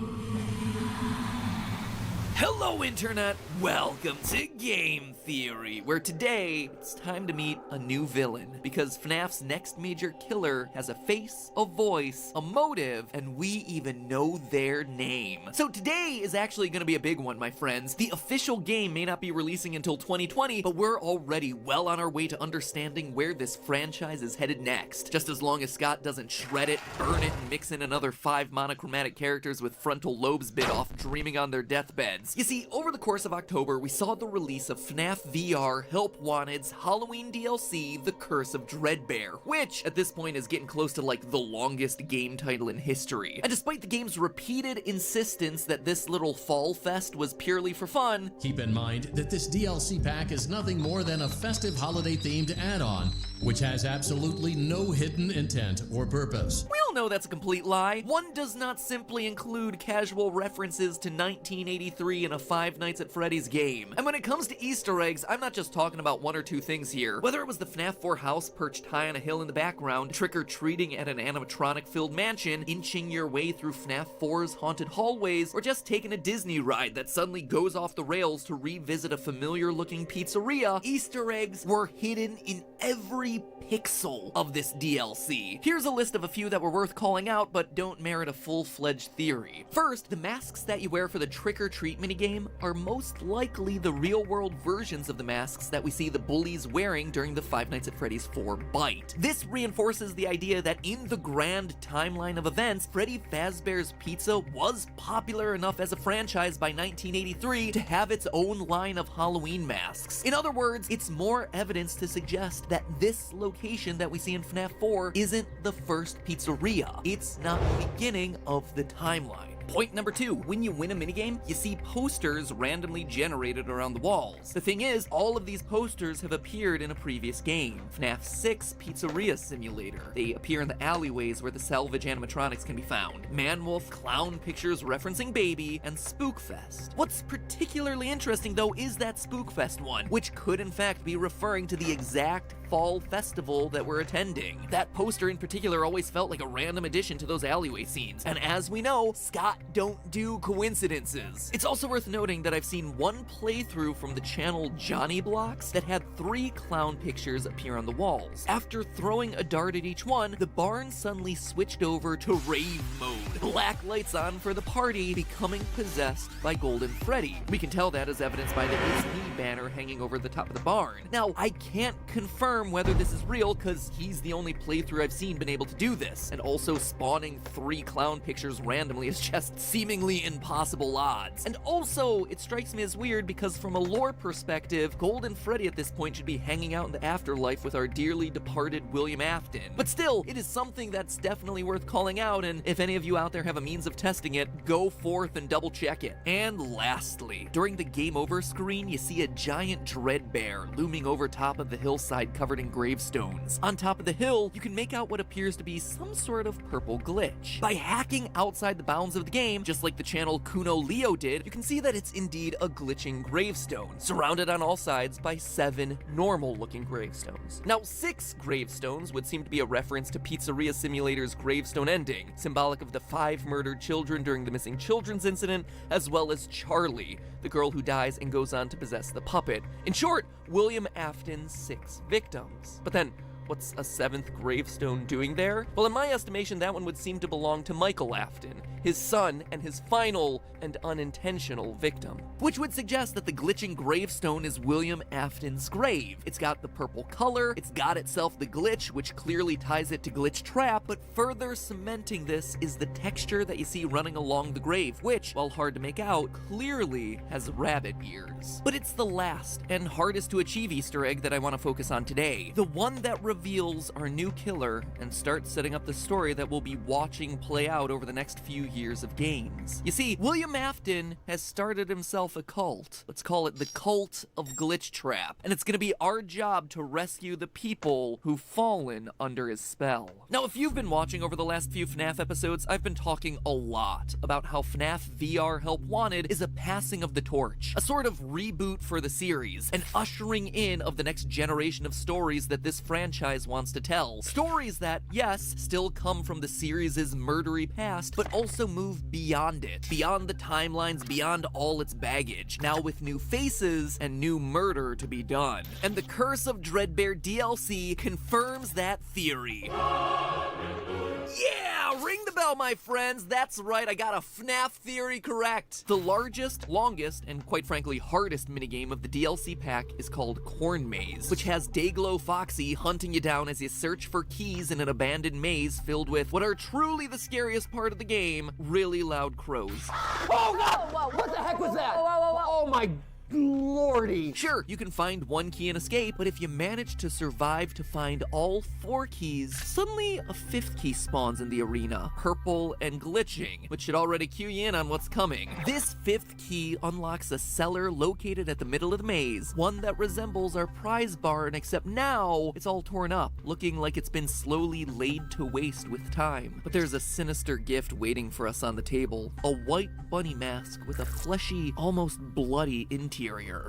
Hello, Internet! Welcome to Game Theory, where today it's time to meet a new villain, because FNAF's next major killer has a face, a voice, a motive, and we even know their name. So today is actually going to be a big one, my friends. The official game may not be releasing until 2020, but we're already well on our way to understanding where this franchise is headed next, just as long as Scott doesn't shred it, burn it, and mix in another 5 monochromatic characters with frontal lobes bit off dreaming on their deathbeds. You see, over the course of October, we saw the release of FNAF VR Help Wanted's Halloween DLC, The Curse of Dreadbear, which, at this point, is getting close to like the longest game title in history. And despite the game's repeated insistence that this little fall fest was purely for fun, keep in mind that this DLC pack is nothing more than a festive holiday-themed add-on, which has absolutely no hidden intent or purpose. We all know that's a complete lie. One does not simply include casual references to 1983 in a Five Nights at Freddy's game. And when it comes to Easter eggs, I'm not just talking about one or two things here. Whether it was the FNAF 4 house perched high on a hill in the background, trick-or-treating at an animatronic-filled mansion, inching your way through FNAF 4's haunted hallways, or just taking a Disney ride that suddenly goes off the rails to revisit a familiar-looking pizzeria, Easter eggs were hidden in every pixel of this DLC. Here's a list of a few that were worth calling out, but don't merit a full-fledged theory. First, the masks that you wear for the trick-or-treat minigame are most likely the real-world versions of the masks that we see the bullies wearing during the Five Nights at Freddy's 4 bite. This reinforces the idea that in the grand timeline of events, Freddy Fazbear's Pizza was popular enough as a franchise by 1983 to have its own line of Halloween masks. In other words, it's more evidence to suggest that this location that we see in FNAF 4 isn't the first pizzeria. It's not the beginning of the timeline. Point number 2, when you win a minigame, you see posters randomly generated around the walls. The thing is, all of these posters have appeared in a previous game, FNAF 6 Pizzeria Simulator. They appear in the alleyways where the salvage animatronics can be found. Manwolf, clown pictures referencing Baby, and Spookfest. What's particularly interesting though is that Spookfest one, which could in fact be referring to the exact fall festival that we're attending. That poster in particular always felt like a random addition to those alleyway scenes, and as we know, Scott don't do coincidences. It's also worth noting that I've seen one playthrough from the channel Johnny Blocks that had 3 clown pictures appear on the walls. After throwing a dart at each one, the barn suddenly switched over to rave mode. Black lights on for the party, becoming possessed by Golden Freddy. We can tell that as evidenced by the It's Me banner hanging over the top of the barn. Now, I can't confirm whether this is real because he's the only playthrough I've seen been able to do this, and also spawning 3 clown pictures randomly is just seemingly impossible odds. And also, it strikes me as weird because from a lore perspective, Golden Freddy at this point should be hanging out in the afterlife with our dearly departed William Afton. But still, it is something that's definitely worth calling out, and if any of you out there have a means of testing it, go forth and double check it. And lastly, during the game over screen, you see a giant dread bear looming over top of the hillside covered in gravestones. On top of the hill, you can make out what appears to be some sort of purple glitch. By hacking outside the bounds of the game, just like the channel Kuno Leo did, you can see that it's indeed a glitching gravestone, surrounded on all sides by 7 normal-looking gravestones. Now, 6 gravestones would seem to be a reference to Pizzeria Simulator's gravestone ending, symbolic of the 5 murdered children during the missing children's incident, as well as Charlie, the girl who dies and goes on to possess the puppet. In short, William Afton's 6 victims. But then, what's a 7th gravestone doing there? Well, in my estimation, that one would seem to belong to Michael Afton, his son and his final and unintentional victim. Which would suggest that the glitching gravestone is William Afton's grave. It's got the purple color, it's got itself the glitch, which clearly ties it to Glitch Trap, but further cementing this is the texture that you see running along the grave, which, while hard to make out, clearly has rabbit ears. But it's the last and hardest to achieve Easter egg that I want to focus on today. The one that reveals our new killer and starts setting up the story that we'll be watching play out over the next few years of games. You see, William Afton has started himself a cult. Let's call it the Cult of Glitch Trap. And it's gonna be our job to rescue the people who've fallen under his spell. Now, if you've been watching over the last few FNAF episodes, I've been talking a lot about how FNAF VR Help Wanted is a passing of the torch, a sort of reboot for the series, an ushering in of the next generation of stories that this franchise franchise wants to tell. Stories that, yes, still come from the series' murdery past, but also move beyond it, beyond the timelines, beyond all its baggage, now with new faces and new murder to be done. And the Curse of Dreadbear DLC confirms that theory. Yeah! Ring the bell, my friends! That's right, I got a FNAF theory correct! The largest, longest, and quite frankly hardest minigame of the DLC pack is called Corn Maze, which has Dayglow Foxy hunting you down as you search for keys in an abandoned maze filled with what are truly the scariest part of the game, really loud crows. Oh god! Whoa, what the heck was that? Oh my lordy. Sure, you can find one key and escape, but if you manage to survive to find all 4 keys, suddenly a 5th key spawns in the arena, purple and glitching, which should already cue you in on what's coming. This 5th key unlocks a cellar located at the middle of the maze, one that resembles our prize barn, except now it's all torn up, looking like it's been slowly laid to waste with time. But there's a sinister gift waiting for us on the table, a white bunny mask with a fleshy, almost bloody interior.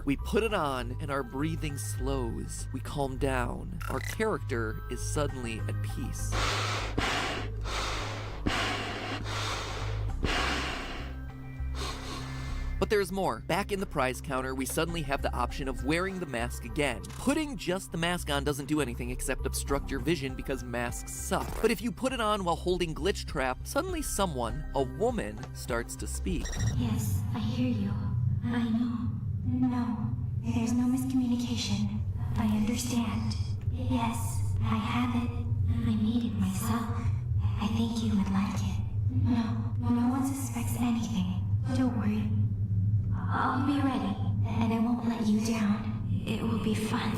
We put it on and our breathing slows. We calm down. Our character is suddenly at peace. But there's more. Back in the prize counter, we suddenly have the option of wearing the mask again. Putting just the mask on doesn't do anything except obstruct your vision because masks suck. But if you put it on while holding Glitch Trap, suddenly someone, a woman, starts to speak. Yes, I hear you. I know. No, there's no miscommunication. I understand. Yes, I have it. I made it myself. I think you would like it. No one suspects anything. Don't worry. I'll be ready, and I won't let you down. It will be fun.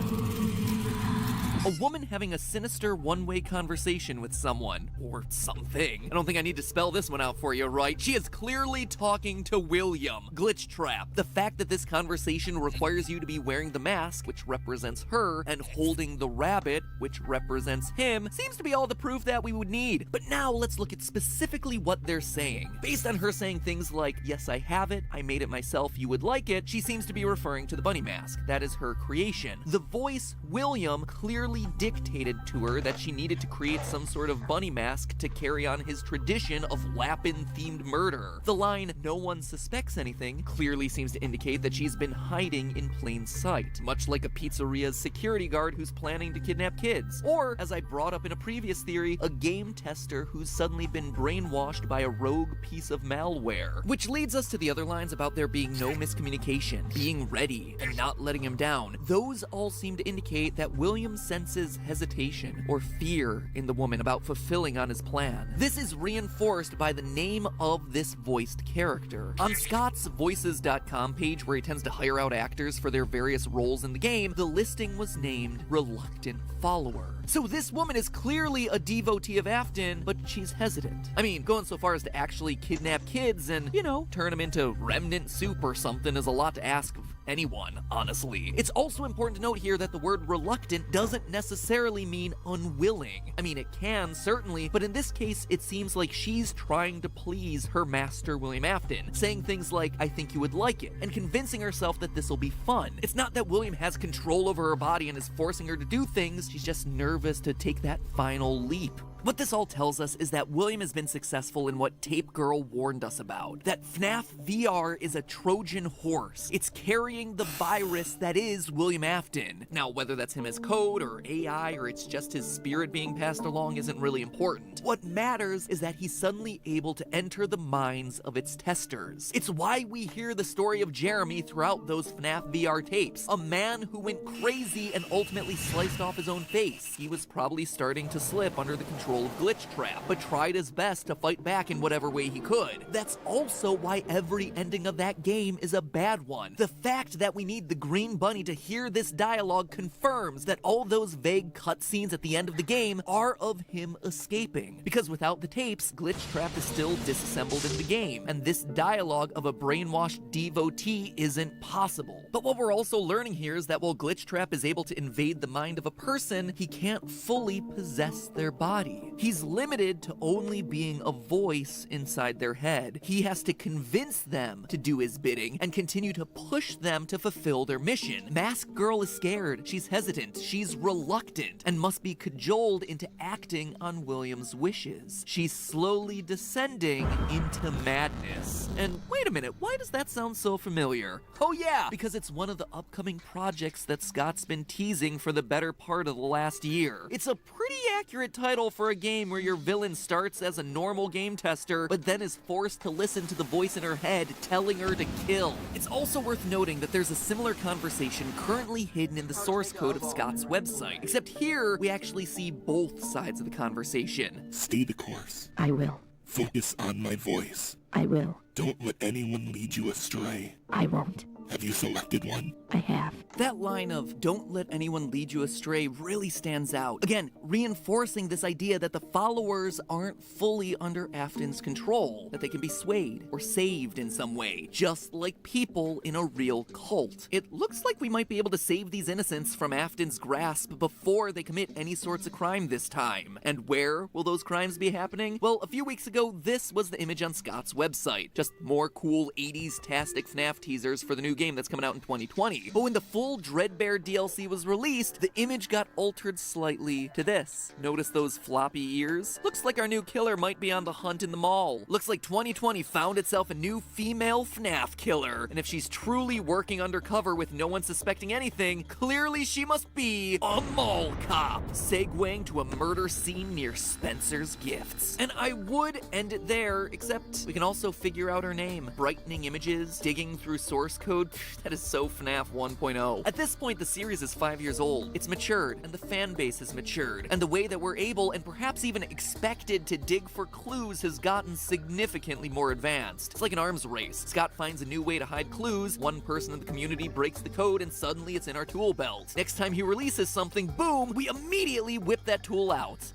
A woman having a sinister one-way conversation with someone, or something. I don't think I need to spell this one out for you, right? She is clearly talking to William. Glitch Trap. The fact that this conversation requires you to be wearing the mask, which represents her, and holding the rabbit, which represents him, seems to be all the proof that we would need. But now let's look at specifically what they're saying. Based on her saying things like, yes, I have it, I made it myself, you would like it, she seems to be referring to the bunny mask. That is her creation. The voice, William, clearly dictated to her that she needed to create some sort of bunny mask to carry on his tradition of Lapin-themed murder. The line, no one suspects anything, clearly seems to indicate that she's been hiding in plain sight, much like a pizzeria's security guard who's planning to kidnap kids. Or, as I brought up in a previous theory, a game tester who's suddenly been brainwashed by a rogue piece of malware. Which leads us to the other lines about there being no miscommunication, being ready, and not letting him down. Those all seem to indicate that William senses hesitation or fear in the woman about fulfilling on his plan. This is reinforced by the name of this voiced character. On Scott's Voices.com page, where he tends to hire out actors for their various roles in the game, the listing was named Reluctant Follower. So this woman is clearly a devotee of Afton, but she's hesitant. I mean, going so far as to actually kidnap kids and, turn them into remnant soup or something is a lot to ask of anyone, honestly. It's also important to note here that the word reluctant doesn't necessarily mean unwilling. I mean, it can, certainly, but in this case, it seems like she's trying to please her master, William Afton, saying things like, I think you would like it, and convincing herself that this will be fun. It's not that William has control over her body and is forcing her to do things, she's just nervous to take that final leap. What this all tells us is that William has been successful in what Tape Girl warned us about. That FNAF VR is a Trojan horse. It's carrying the virus that is William Afton. Now, whether that's him as code or AI or it's just his spirit being passed along isn't really important. What matters is that he's suddenly able to enter the minds of its testers. It's why we hear the story of Jeremy throughout those FNAF VR tapes. A man who went crazy and ultimately sliced off his own face. He was probably starting to slip under the control of Glitch Trap, but tried his best to fight back in whatever way he could. That's also why every ending of that game is a bad one. The fact that we need the green bunny to hear this dialogue confirms that all those vague cutscenes at the end of the game are of him escaping. Because without the tapes, Glitch Trap is still disassembled in the game, and this dialogue of a brainwashed devotee isn't possible. But what we're also learning here is that while Glitch Trap is able to invade the mind of a person, he can't fully possess their body. He's limited to only being a voice inside their head. He has to convince them to do his bidding and continue to push them to fulfill their mission. Mask Girl is scared, she's hesitant, she's reluctant, and must be cajoled into acting on William's wishes. She's slowly descending into madness. And wait a minute, why does that sound so familiar? Oh yeah, because it's one of the upcoming projects that Scott's been teasing for the better part of the last year. It's a pretty accurate title for a game where your villain starts as a normal game tester, but then is forced to listen to the voice in her head telling her to kill. It's also worth noting that there's a similar conversation currently hidden in the source code of Scott's website, except here we actually see both sides of the conversation. Stay the course. I will. Focus on my voice. I will. Don't let anyone lead you astray. I won't. Have you selected one? I have. That line of, "Don't let anyone lead you astray," really stands out. Again, reinforcing this idea that the followers aren't fully under Afton's control, that they can be swayed or saved in some way, just like people in a real cult. It looks like we might be able to save these innocents from Afton's grasp before they commit any sorts of crime this time. And where will those crimes be happening? Well, a few weeks ago, this was the image on Scott's website. Just more cool 80s-tastic FNAF teasers for the new game that's coming out in 2020. But when the full Dreadbear DLC was released, the image got altered slightly to this. Notice those floppy ears? Looks like our new killer might be on the hunt in the mall. Looks like 2020 found itself a new female FNAF killer. And if she's truly working undercover with no one suspecting anything, clearly she must be a mall cop, segueing to a murder scene near Spencer's Gifts. And I would end it there, except we can also figure out her name. Brightening images, digging through source code, that is so FNAF 1.0. At this point, the series is 5 years old. It's matured, and the fan base has matured. And the way that we're able, and perhaps even expected, to dig for clues has gotten significantly more advanced. It's like an arms race. Scott finds a new way to hide clues, one person in the community breaks the code, and suddenly it's in our tool belt. Next time he releases something, boom, we immediately whip that tool out.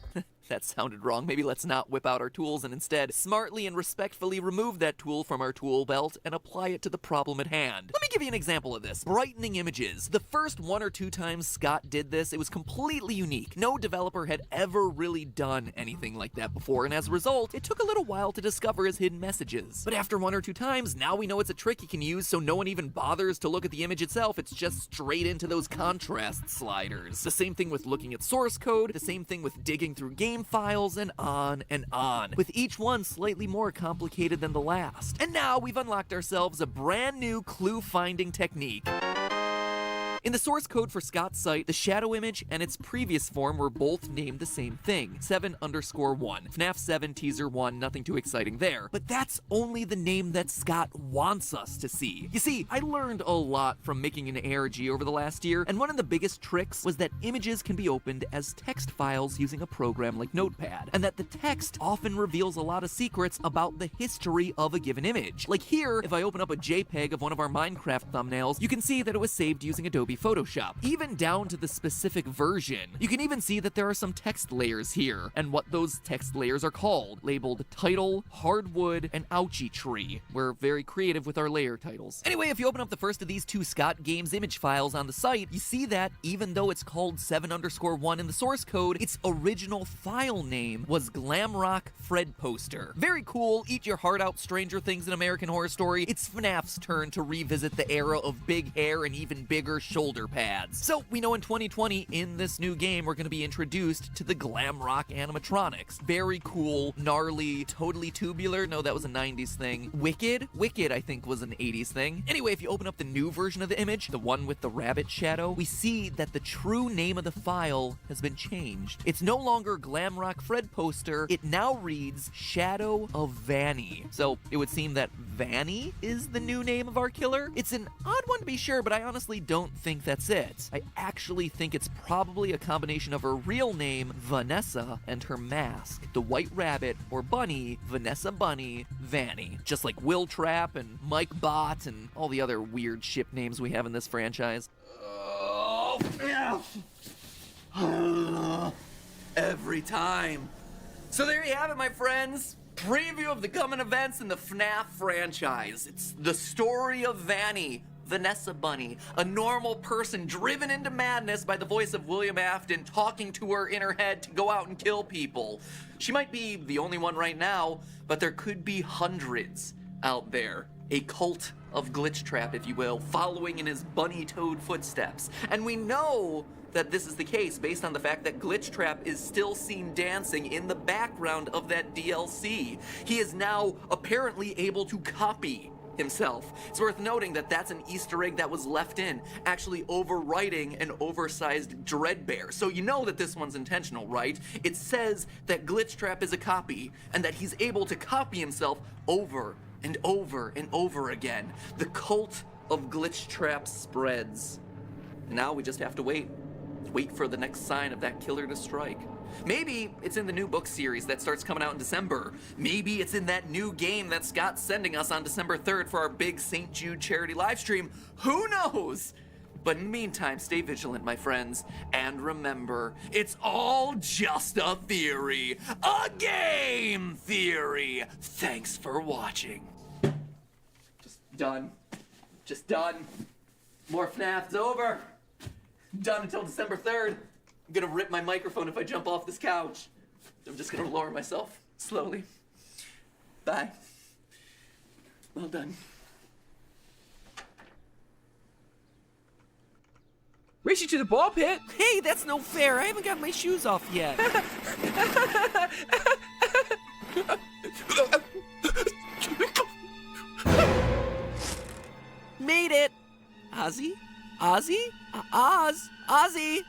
That sounded wrong. Maybe let's not whip out our tools and instead smartly and respectfully remove that tool from our tool belt and apply it to the problem at hand. Let me give you an example of this. Brightening images. The first 1 or 2 times Scott did this, it was completely unique. No developer had ever really done anything like that before, and as a result, it took a little while to discover his hidden messages. But after 1 or 2 times, now we know it's a trick he can use, so no one even bothers to look at the image itself. It's just straight into those contrast sliders. The same thing with looking at source code, the same thing with digging through game files, and on, with each one slightly more complicated than the last. And now we've unlocked ourselves a brand new clue-finding technique. In the source code for Scott's site, the shadow image and its previous form were both named the same thing, 7_1. FNAF 7 Teaser 1, nothing too exciting there. But that's only the name that Scott wants us to see. You see, I learned a lot from making an ARG over the last year, and one of the biggest tricks was that images can be opened as text files using a program like Notepad, and that the text often reveals a lot of secrets about the history of a given image. Like here, if I open up a JPEG of one of our Minecraft thumbnails, you can see that it was saved using Adobe Photoshop, even down to the specific version. You can even see that there are some text layers here, and what those text layers are called, labeled title, hardwood, and ouchie tree. We're very creative with our layer titles. Anyway, if you open up the first of these 2 Scott Games image files on the site, you see that even though it's called 7_1 in the source code, its original file name was Glamrock Fred Poster. Very cool, eat your heart out, Stranger Things in American Horror Story. It's FNAF's turn to revisit the era of big hair and even bigger shoulder pads. So we know in 2020, in this new game, we're going to be introduced to the glam rock animatronics. Very cool, gnarly, totally tubular. No, that was a 90s thing. Wicked, I think, was an 80s thing. Anyway, if you open up the new version of the image, the one with the rabbit shadow, we see that the true name of the file has been changed. It's no longer Glamrock Fred Poster. It now reads Shadow of Vanny. So it would seem that Vanny is the new name of our killer. It's an odd one to be sure, but I honestly don't think that's it. I actually think it's probably a combination of her real name, Vanessa, and her mask, the White Rabbit, or Bunny, Vanessa Bunny, Vanny. Just like Will Trap and Mike Bot and all the other weird ship names we have in this franchise. Every time. So there you have it, my friends. Preview of the coming events in the FNAF franchise. It's the story of Vanny. Vanessa Bunny, a normal person driven into madness by the voice of William Afton talking to her in her head to go out and kill people. She might be the only one right now, but there could be hundreds out there. A cult of Glitchtrap, if you will, following in his bunny toad footsteps. And we know that this is the case based on the fact that Glitchtrap is still seen dancing in the background of that DLC. He is now apparently able to copy himself. It's worth noting that that's an Easter egg that was left in, actually overwriting an oversized Dreadbear. So you know that this one's intentional, right? It says that Glitchtrap is a copy, and that he's able to copy himself over and over and over again. The cult of Glitchtrap spreads. And now we just have to wait for the next sign of that killer to strike. Maybe it's in the new book series that starts coming out in December. Maybe it's in that new game that Scott's sending us on December 3rd for our big St. Jude charity live stream. Who knows? But in the meantime, stay vigilant, my friends. And remember, it's all just a theory. A game theory. Thanks for watching. Just done. Just done. More FNAF's over. Done until December 3rd. I'm gonna rip my microphone if I jump off this couch. I'm just gonna lower myself slowly. Bye. Well done. Race you to the ball pit? Hey, that's no fair. I haven't got my shoes off yet. Made it. Ozzy? Ozzy? Ozzy? Ozzy!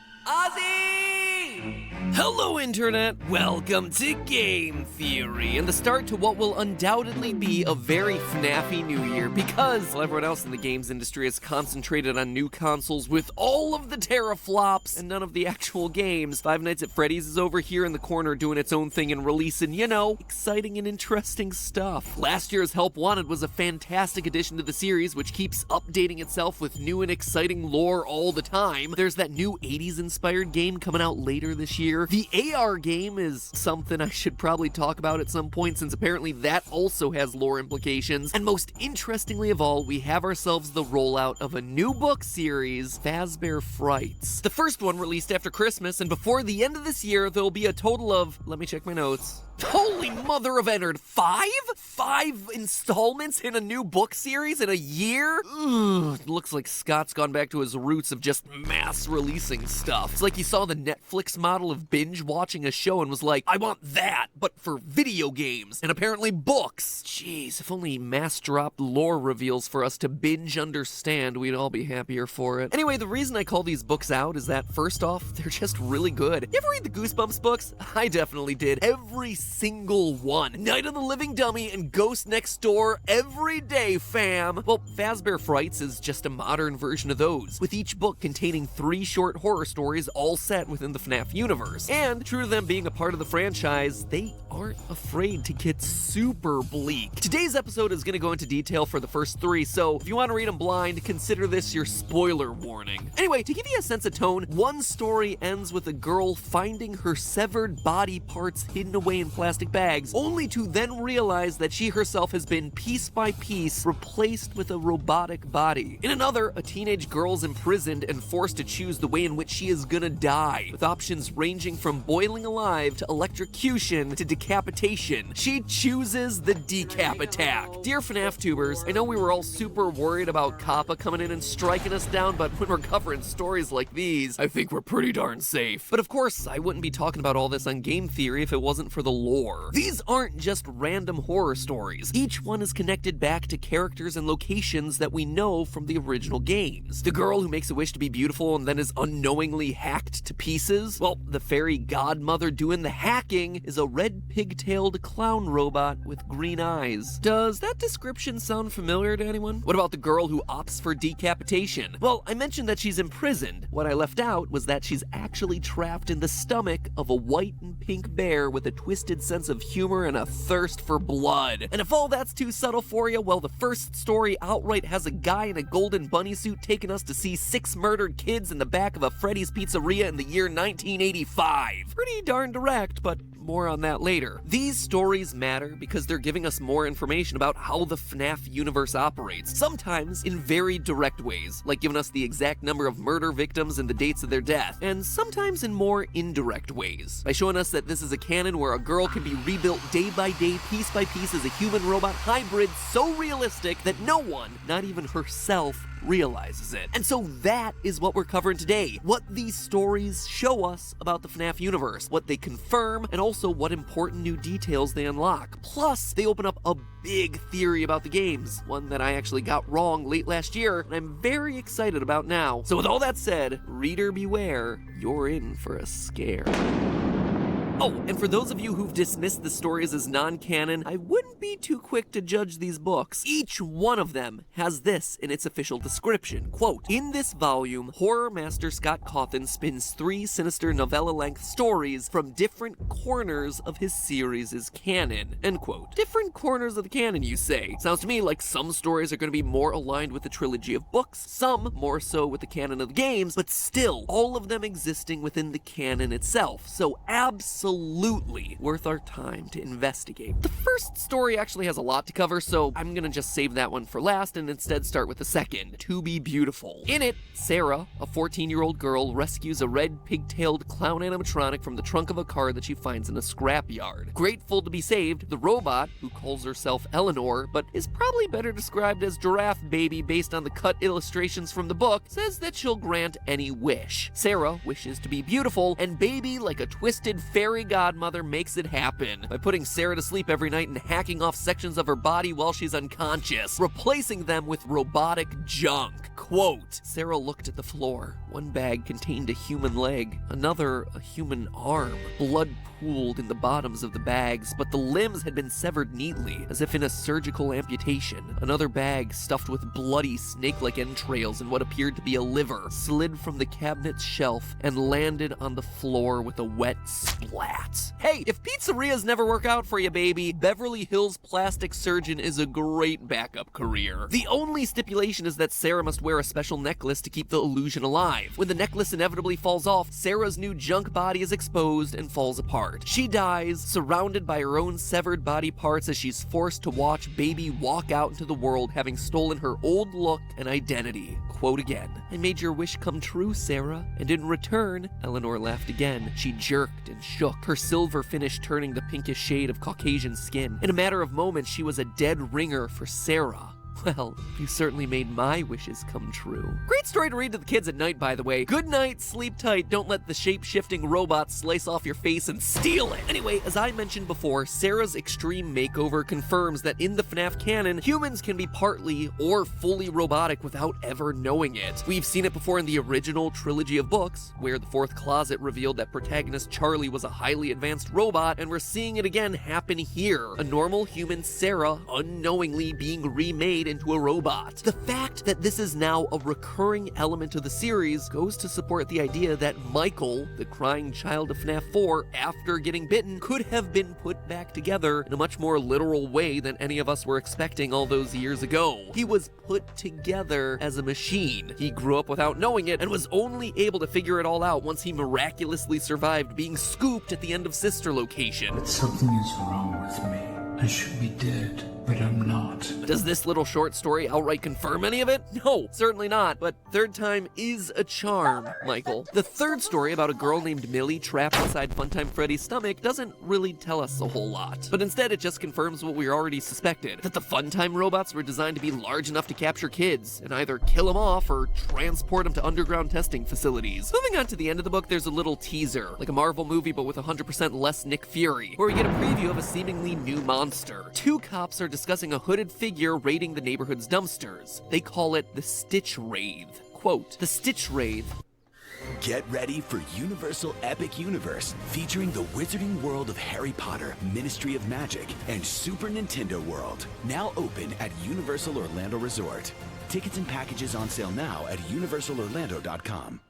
Hello, Internet! Welcome to Game Theory, and the start to what will undoubtedly be a very FNAFy new year, because while everyone else in the games industry is concentrated on new consoles with all of the teraflops and none of the actual games, Five Nights at Freddy's is over here in the corner doing its own thing and releasing, you know, exciting and interesting stuff. Last year's Help Wanted was a fantastic addition to the series, which keeps updating itself with new and exciting lore all the time. There's that new 80s-inspired game coming out later this year. The AR game is something I should probably talk about at some point, since apparently that also has lore implications. And most interestingly of all, we have ourselves the rollout of a new book series, Fazbear Frights. The first one released after Christmas, and before the end of this year, there'll be a total of, let me check my notes, holy mother of Ennard, 5? 5 installments in a new book series in a year? Ugh, looks like Scott's gone back to his roots of just mass releasing stuff. It's like he saw the Netflix model of binge watching a show and was like, I want that, but for video games, and apparently books. Jeez, if only mass dropped lore reveals for us to binge understand, we'd all be happier for it. Anyway, the reason I call these books out is that, first off, they're just really good. You ever read the Goosebumps books? I definitely did. Every single one. Night of the Living Dummy and Ghost Next Door every day, fam. Well, Fazbear Frights is just a modern version of those, with each book containing 3 short horror stories all set within the FNAF universe. And true to them being a part of the franchise, they aren't afraid to get super bleak. Today's episode is going to go into detail for the first 3, so if you want to read them blind, consider this your spoiler warning. Anyway, to give you a sense of tone, one story ends with a girl finding her severed body parts hidden away in plastic bags, only to then realize that she herself has been piece by piece replaced with a robotic body. In another, a teenage girl's imprisoned and forced to choose the way in which she is gonna die, with options ranging from boiling alive to electrocution to decapitation. She chooses the decap attack. Dear FNAF tubers, I know we were all super worried about Kappa coming in and striking us down, but when we're covering stories like these, I think we're pretty darn safe. But of course, I wouldn't be talking about all this on Game Theory if it wasn't for the lore. These aren't just random horror stories. Each one is connected back to characters and locations that we know from the original games. The girl who makes a wish to be beautiful and then is unknowingly hacked to pieces? Well, the fairy godmother doing the hacking is a red pigtailed clown robot with green eyes. Does that description sound familiar to anyone? What about the girl who opts for decapitation? Well, I mentioned that she's imprisoned. What I left out was that she's actually trapped in the stomach of a white and pink bear with a twisted sense of humor and a thirst for blood. And if all that's too subtle for you, well, the first story outright has a guy in a golden bunny suit taking us to see 6 murdered kids in the back of a Freddy's Pizzeria in the year 1985. Pretty darn direct, but more on that later. These stories matter because they're giving us more information about how the FNAF universe operates, sometimes in very direct ways, like giving us the exact number of murder victims and the dates of their death, and sometimes in more indirect ways, by showing us that this is a canon where a girl can be rebuilt day by day, piece by piece as a human-robot hybrid so realistic that no one, not even herself, realizes it. And so that is what we're covering today. What these stories show us about the FNAF universe, what they confirm, and also what important new details they unlock. Plus, they open up a big theory about the games, one that I actually got wrong late last year, and I'm very excited about now. So with all that said, reader beware, you're in for a scare. Oh, and for those of you who've dismissed the stories as non-canon, I wouldn't be too quick to judge these books. Each one of them has this in its official description. Quote, "In this volume, horror master Scott Cawthon spins 3 sinister novella-length stories from different corners of his series' canon." End quote. Different corners of the canon, you say? Sounds to me like some stories are going to be more aligned with the trilogy of books, some more so with the canon of the games, but still, all of them existing within the canon itself. So absolutely worth our time to investigate. The first story actually has a lot to cover, so I'm gonna just save that one for last and instead start with the second, To Be Beautiful. In it, Sarah, a 14-year-old girl, rescues a red pigtailed clown animatronic from the trunk of a car that she finds in a scrapyard. Grateful to be saved, the robot, who calls herself Eleanor, but is probably better described as Giraffe Baby based on the cut illustrations from the book, says that she'll grant any wish. Sarah wishes to be beautiful, and Baby, like a twisted fairy godmother, makes it happen by putting Sarah to sleep every night and hacking off sections of her body while she's unconscious, replacing them with robotic junk. Quote, "Sarah looked at the floor. One bag contained a human leg, another a human arm. Blood pooled in the bottoms of the bags, but the limbs had been severed neatly, as if in a surgical amputation. Another bag, stuffed with bloody snake-like entrails and what appeared to be a liver, slid from the cabinet's shelf and landed on the floor with a wet splat." Hey, if pizzerias never work out for you, baby, Beverly Hills plastic surgeon is a great backup career. The only stipulation is that Sarah must wear a special necklace to keep the illusion alive. When the necklace inevitably falls off, Sarah's new junk body is exposed and falls apart. She dies, surrounded by her own severed body parts as she's forced to watch Baby walk out into the world having stolen her old look and identity. Quote again, "I made your wish come true, Sarah, and in return," Eleanor laughed again. She jerked and shook, her silver finish turning the pinkish shade of Caucasian skin. In a matter of moments, she was a dead ringer for Sarah. Well, you certainly made my wishes come true. Great story to read to the kids at night, by the way. Good night, sleep tight, don't let the shape-shifting robot slice off your face and steal it. Anyway, as I mentioned before, Sarah's extreme makeover confirms that in the FNAF canon, humans can be partly or fully robotic without ever knowing it. We've seen it before in the original trilogy of books, where the fourth closet revealed that protagonist Charlie was a highly advanced robot, and we're seeing it again happen here. A normal human Sarah unknowingly being remade into a robot. The fact that this is now a recurring element of the series goes to support the idea that Michael, the crying child of FNAF 4, after getting bitten, could have been put back together in a much more literal way than any of us were expecting all those years ago. He was put together as a machine. He grew up without knowing it and was only able to figure it all out once he miraculously survived being scooped at the end of Sister Location. But something is wrong with me. I should be dead, but I'm not. Does this little short story outright confirm any of it? No, certainly not, but third time is a charm, Michael. The third story about a girl named Millie trapped inside Funtime Freddy's stomach doesn't really tell us a whole lot, but instead it just confirms what we already suspected, that the Funtime robots were designed to be large enough to capture kids and either kill them off or transport them to underground testing facilities. Moving on to the end of the book, there's a little teaser, like a Marvel movie but with 100% less Nick Fury, where we get a preview of a seemingly new monster. Two cops are discussing a hooded figure raiding the neighborhood's dumpsters. They call it the Stitch Wraith. Quote, "The Stitch Wraith." Get ready for Universal Epic Universe, featuring the wizarding world of Harry Potter, Ministry of Magic, and Super Nintendo World. Now open at Universal Orlando Resort. Tickets and packages on sale now at universalorlando.com.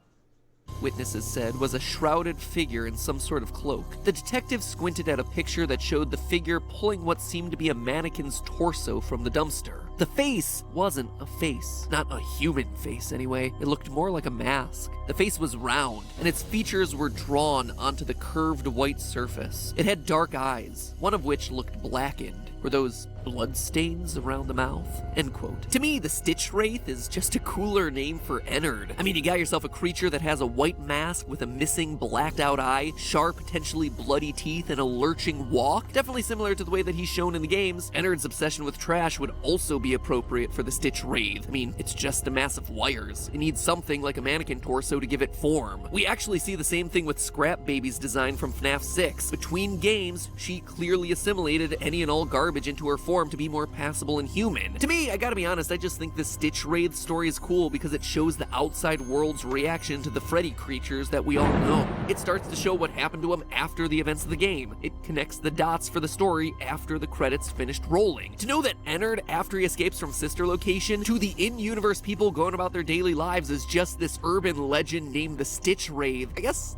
Witnesses said was a shrouded figure in some sort of cloak. The detective squinted at a picture that showed the figure pulling what seemed to be a mannequin's torso from the dumpster. The face wasn't a face. Not a human face, anyway. It looked more like a mask. The face was round, and its features were drawn onto the curved white surface. It had dark eyes, one of which looked blackened. Were those blood stains around the mouth? End quote. To me, the Stitch Wraith is just a cooler name for Ennard. I mean, you got yourself a creature that has a white mask with a missing blacked out eye, sharp, potentially bloody teeth, and a lurching walk. Definitely similar to the way that he's shown in the games. Ennard's obsession with trash would also be appropriate for the Stitch Wraith. I mean, it's just a mass of wires. It needs something like a mannequin torso to give it form. We actually see the same thing with Scrap Baby's design from FNAF 6. Between games, she clearly assimilated any and all garbage into her form to be more passable and human. To me, I gotta be honest, I just think the Stitch Wraith story is cool because it shows the outside world's reaction to the Freddy creatures that we all know. It starts to show what happened to them after the events of the game. It connects the dots for the story after the credits finished rolling. To know that Ennard, after he escapes from Sister Location, to the in-universe people going about their daily lives is just this urban legend named the Stitch Wraith, I guess